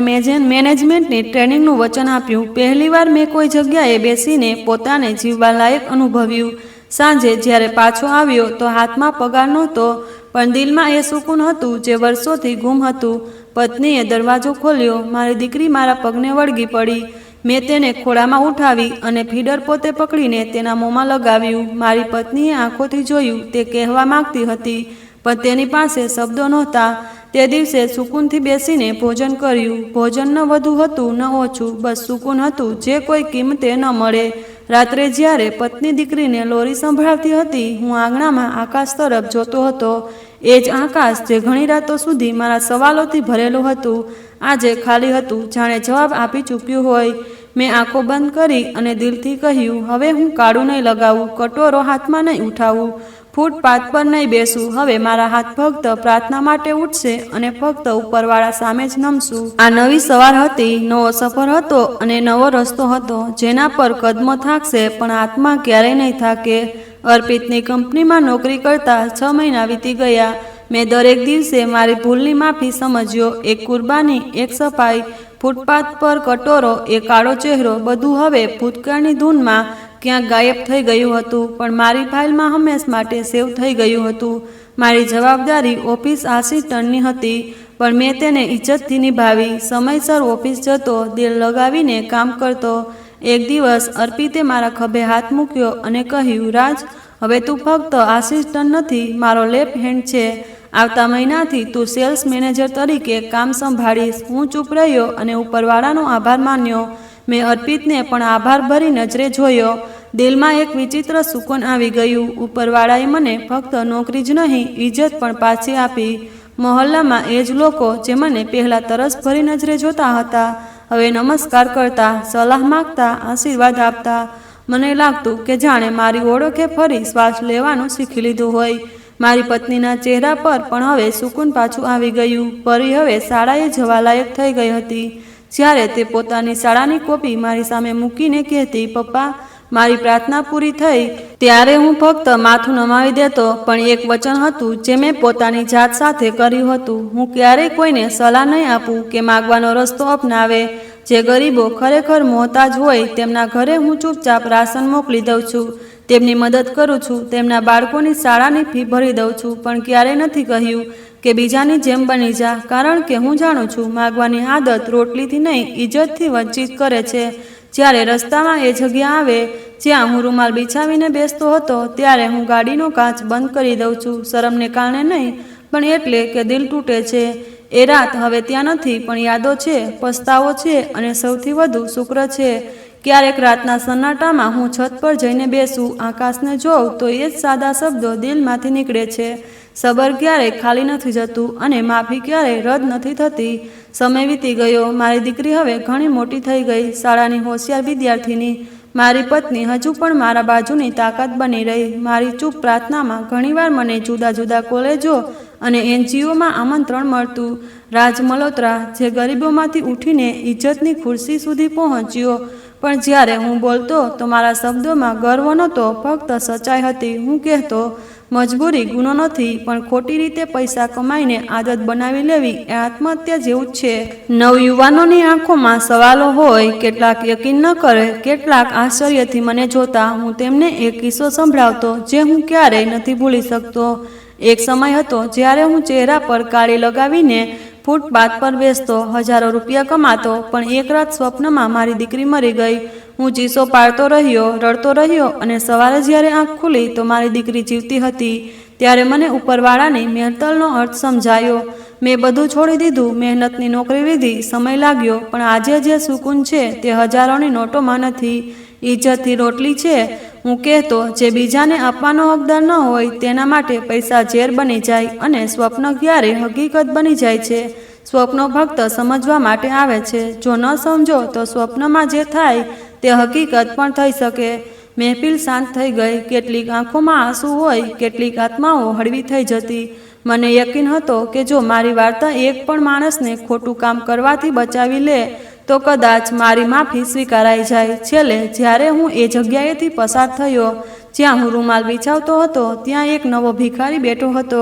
મેનેજમેન્ટની ટ્રેનિંગનું વચન આપ્યું. પહેલીવાર મેં કોઈ જગ્યાએ બેસીને પોતાને જીવવા લાયક અનુભવ્યું. સાંજે જ્યારે પાછો આવ્યો તો હાથમાં પગાર નહોતો, પણ દિલમાં એ સુકૂન હતું જે વર્ષોથી ગુમ હતું. પત્નીએ દરવાજો ખોલ્યો. મારી દીકરી મારા પગને વળગી પડી. મેં તેને ખોળામાં ઉઠાવી અને ફીડર પોતે પકડીને તેના મોંમાં લગાવ્યું. મારી પત્નીએ આંખોથી જોયું. તે કહેવા માંગતી હતી પણ તેની પાસે શબ્દો નહોતા. તે દિવસે સુકૂનથી બેસીને ભોજન કર્યું. ભોજન ન વધુ હતું ન ઓછું, બસ સુકૂન હતું જે કોઈ કિંમતે ન મળે. રાત્રે જ્યારે પત્ની દીકરીને લોરી સંભળાવતી હતી, હું આંગણામાં આકાશ તરફ જોતો હતો. એ જ આકાશ જે ઘણી રાતો સુધી મારા સવાલોથી ભરેલું હતું, આજે ખાલી હતું, જાણે જવાબ આપી ચૂક્યું હોય. મેં આંખો બંધ કરી અને દિલથી કહ્યું, હવે હું કાળું નહીં લગાવું, કટોરો હાથમાં નહીં ઉઠાવું, ફૂટપાથ પર નહીં બેસું. હવે મારા હાથ ફક્ત પ્રાર્થના માટે ઉઠશે અને ફક્ત ઉપરવાળા સામે જ નમશું. આ નવી સવાર હતી, નવો સફર હતો અને નવો રસ્તો હતો, જેના પર કદમો થાકશે પણ આત્મા ક્યારેય નહીં થાકે. અર્પિતની કંપનીમાં નોકરી કરતા 6 મહિના વીતી ગયા. મેં દરેક દિવસે મારી ભૂલની માફી સમજ્યો. એક કુરબાની, એક સફાઈ, ફૂટપાથ પર કટોરો, એ કાળો ચહેરો, બધું હવે ભૂતકાળની ધૂનમાં ક્યાંક ગાયબ થઈ ગયું હતું, પણ મારી ફાઇલમાં હંમેશ માટે સેવ થઈ ગયું હતું. મારી જવાબદારી ઓફિસ આસિસ્ટન્ટની હતી, પણ મેં તેને ઇજ્જતથી નિભાવી. સમયસર ઓફિસ જતો, દિલ લગાવીને કામ કરતો. એક દિવસ અર્પિતે મારા ખભે હાથ મૂક્યો અને કહ્યું, રાજ, હવે તું ફક્ત આસિસ્ટન્ટ નથી, મારો લેફ્ટ હેન્ડ છે. આવતા મહિનાથી તું સેલ્સ મેનેજર તરીકે કામ સંભાળીશ. હું ચૂપ રહ્યો અને ઉપરવાળાનો આભાર માન્યો. મેં અર્પિતને પણ આભાર ભરી નજરે જોયો. દિલમાં એક વિચિત્ર સુકૂન આવી ગયું. ઉપરવાળાએ મને ફક્ત નોકરી જ નહીં, ઇજ્જત પણ પાછી આપી. મહોલ્લામાં એ જ લોકો જે મને પહેલાં તરસ ભરી નજરે જોતા હતા, હવે નમસ્કાર કરતા, સલાહ માગતા, આશીર્વાદ આપતા. મને લાગતું કે જાણે મારી ઓળખે ફરી શ્વાસ લેવાનું શીખી લીધું હોય. મારી પત્નીના ચહેરા પર પણ હવે સુકૂન પાછું આવી ગયું. પરી હવે શાળાએ જવા લાયક થઈ ગઈ હતી. જ્યારે તે પોતાની શાળાની કોપી મારી સામે મૂકીને કહેતી, પપ્પા, મારી પ્રાર્થના પૂરી થઈ, ત્યારે હું ફક્ત માથું નમાવી દેતો. પણ એક વચન હતું જે મેં પોતાની જાત સાથે કર્યું હતું, હું ક્યારેય કોઈને સલાહ નહીં આપું કે માગવાનો રસ્તો અપનાવે. જે ગરીબો ખરેખર મોહતાજ હોય તેમના ઘરે હું ચૂપચાપ રાશન મોકલી દઉં છું, તેમની મદદ કરું છું, તેમના બાળકોની શાળાની ફી ભરી દઉં છું. પણ ક્યારેય નથી કહ્યું કે બીજાની જેમ બની જા, કારણ કે હું જાણું છું માગવાની આદત રોટલીથી નહીં, ઇજ્જતથી વંચિત કરે છે. જ્યારે રસ્તામાં એ જગ્યા આવે જ્યાં હું રૂમાલ બિછાવીને બેસતો હતો, ત્યારે હું ગાડીનો કાચ બંધ કરી દઉં છું. શરમને કારણે નહીં, પણ એટલે કે દિલ તૂટે છે. એ રાત હવે ત્યાં નથી, પણ યાદો છે, પસ્તાવો છે અને સૌથી વધુ શુક્ર છે. ક્યારેક રાતના સન્નાટામાં હું છત પર જઈને બેસું, આકાશને જોઉં તો એ જ સાદા શબ્દો દિલમાંથી નીકળે છે. સબર ક્યારેય ખાલી નથી જતું અને માફી ક્યારેય રદ નથી થતી. સમય વીતી ગયો. મારી દીકરી હવે ઘણી મોટી થઈ ગઈ, શાળાની હોશિયાર વિદ્યાર્થીની. મારી પત્ની હજુ પણ મારા બાજુની તાકાત બની રહી. મારી ચૂપ પ્રાર્થનામાં ઘણીવાર મને જુદા જુદા કોલેજો અને NGOમાં આમંત્રણ મળતું. રાજ મલ્હોત્રા, જે ગરીબોમાંથી ઉઠીને ઇજ્જતની ખુરશી સુધી પહોંચ્યો. પણ જ્યારે હું બોલતો તો મારા શબ્દોમાં ગર્વ નહોતો, ફક્ત સચ્ચાઈ હતી. હું કહેતો, મજબૂરી ગુનો નથી, પણ ખોટી રીતે પૈસા કમાઈને આદત બનાવી લેવી એ આત્મહત્યા જેવું જ છે. નવયુવાનોની આંખોમાં સવાલો હોય, કેટલાક યકીન ન કરે, કેટલાક આશ્ચર્યથી મને જોતા. હું તેમને એક કિસ્સો સંભળાવતો જે હું ક્યારેય નથી ભૂલી શકતો. એક સમય હતો જ્યારે હું ચહેરા પર કાળી લગાવીને ફૂટપાથ પર બેસતો, હજારો રૂપિયા કમાતો, પણ એક રાત સ્વપ્નમાં મારી દીકરી મરી ગઈ. હું ચીસો પાડતો રહ્યો, રડતો રહ્યો અને સવારે જ્યારે આંખ ખુલી તો મારી દીકરી જીવતી હતી. ત્યારે મને ઉપરવાળાની મહેતલનો અર્થ સમજાયો. મેં બધું છોડી દીધું, મહેનતની નોકરી લીધી, સમય લાગ્યો, પણ આજે જે સુકૂન છે તે હજારોની નોટોમાં નથી. ઇજ્જતથી રોટલી છે. હું કહેતો, જે બીજાને આપવાનો હકદાર ન હોય તેના માટે પૈસા ઝેર બની જાય અને સ્વપ્ન ક્યારેય હકીકત બની જાય છે. સ્વપ્નો ફક્ત સમજવા માટે આવે છે. જો ન સમજો તો સ્વપ્નમાં જે થાય તે હકીકત પણ થઈ શકે. મહેફિલ શાંત થઈ ગઈ. કેટલીક આંખોમાં આંસુ હોય, કેટલીક આત્માઓ હળવી થઈ જતી. મને યકીન હતો કે જો મારી વાર્તા એક પણ માણસને ખોટું કામ કરવાથી બચાવી લે તો કદાચ મારી માફી સ્વીકારાઈ જાય. છેલ્લે જ્યારે હું એ જગ્યાએથી પસાર થયો જ્યાં હું રૂમાલ બિછાવતો હતો, ત્યાં એક નવો ભિખારી બેઠો હતો.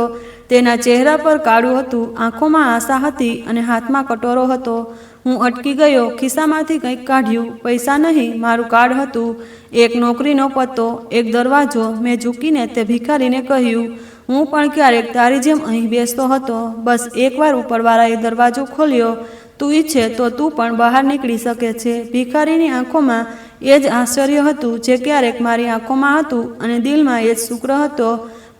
તેના ચહેરા પર કાળું હતું, આંખોમાં આશા હતી અને હાથમાં કટોરો હતો. હું અટકી ગયો, ખિસ્સામાંથી કંઈક કાઢ્યું. પૈસા નહીં, મારું કાર્ડ હતું, એક નોકરીનો પત્તો, એક દરવાજો. મેં ઝૂકીને તે ભિખારીને કહ્યું, હું પણ ક્યારેક તારી જેમ અહીં બેસતો હતો. બસ એકવાર ઉપરવાળાએ દરવાજો ખોલ્યો. તું ઈચ્છે તો તું પણ બહાર નીકળી શકે છે. ભિખારીની આંખોમાં એ જ આશ્ચર્ય હતું જે ક્યારેક મારી આંખોમાં હતું અને દિલમાં એ જ શુક્ર હતો.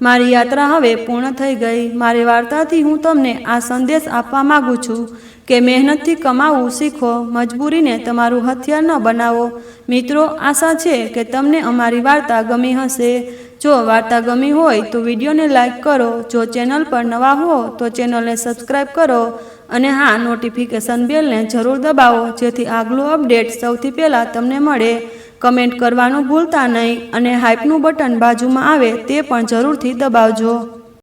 મારી યાત્રા હવે પૂર્ણ થઈ ગઈ. મારી વાર્તાથી હું તમને આ સંદેશ આપવા માગું છું કે મહેનતથી કમાવું શીખો, મજબૂરીને તમારું હથિયાર ન બનાવો. મિત્રો, આશા છે કે તમને અમારી વાર્તા ગમી હશે. જો વાર્તા ગમી હોય તો વિડીયોને લાઈક કરો. જો ચેનલ પર નવા હો તો ચેનલને સબસ્ક્રાઈબ કરો અને હા, નોટિફિકેશન બેલને જરૂર દબાવો જેથી આગલું અપડેટ સૌથી પહેલાં તમને મળે. કમેન્ટ કરવાનું ભૂલતા નહીં અને હાઈપનું બટન બાજુમાં આવે તે પણ જરૂરથી દબાવજો.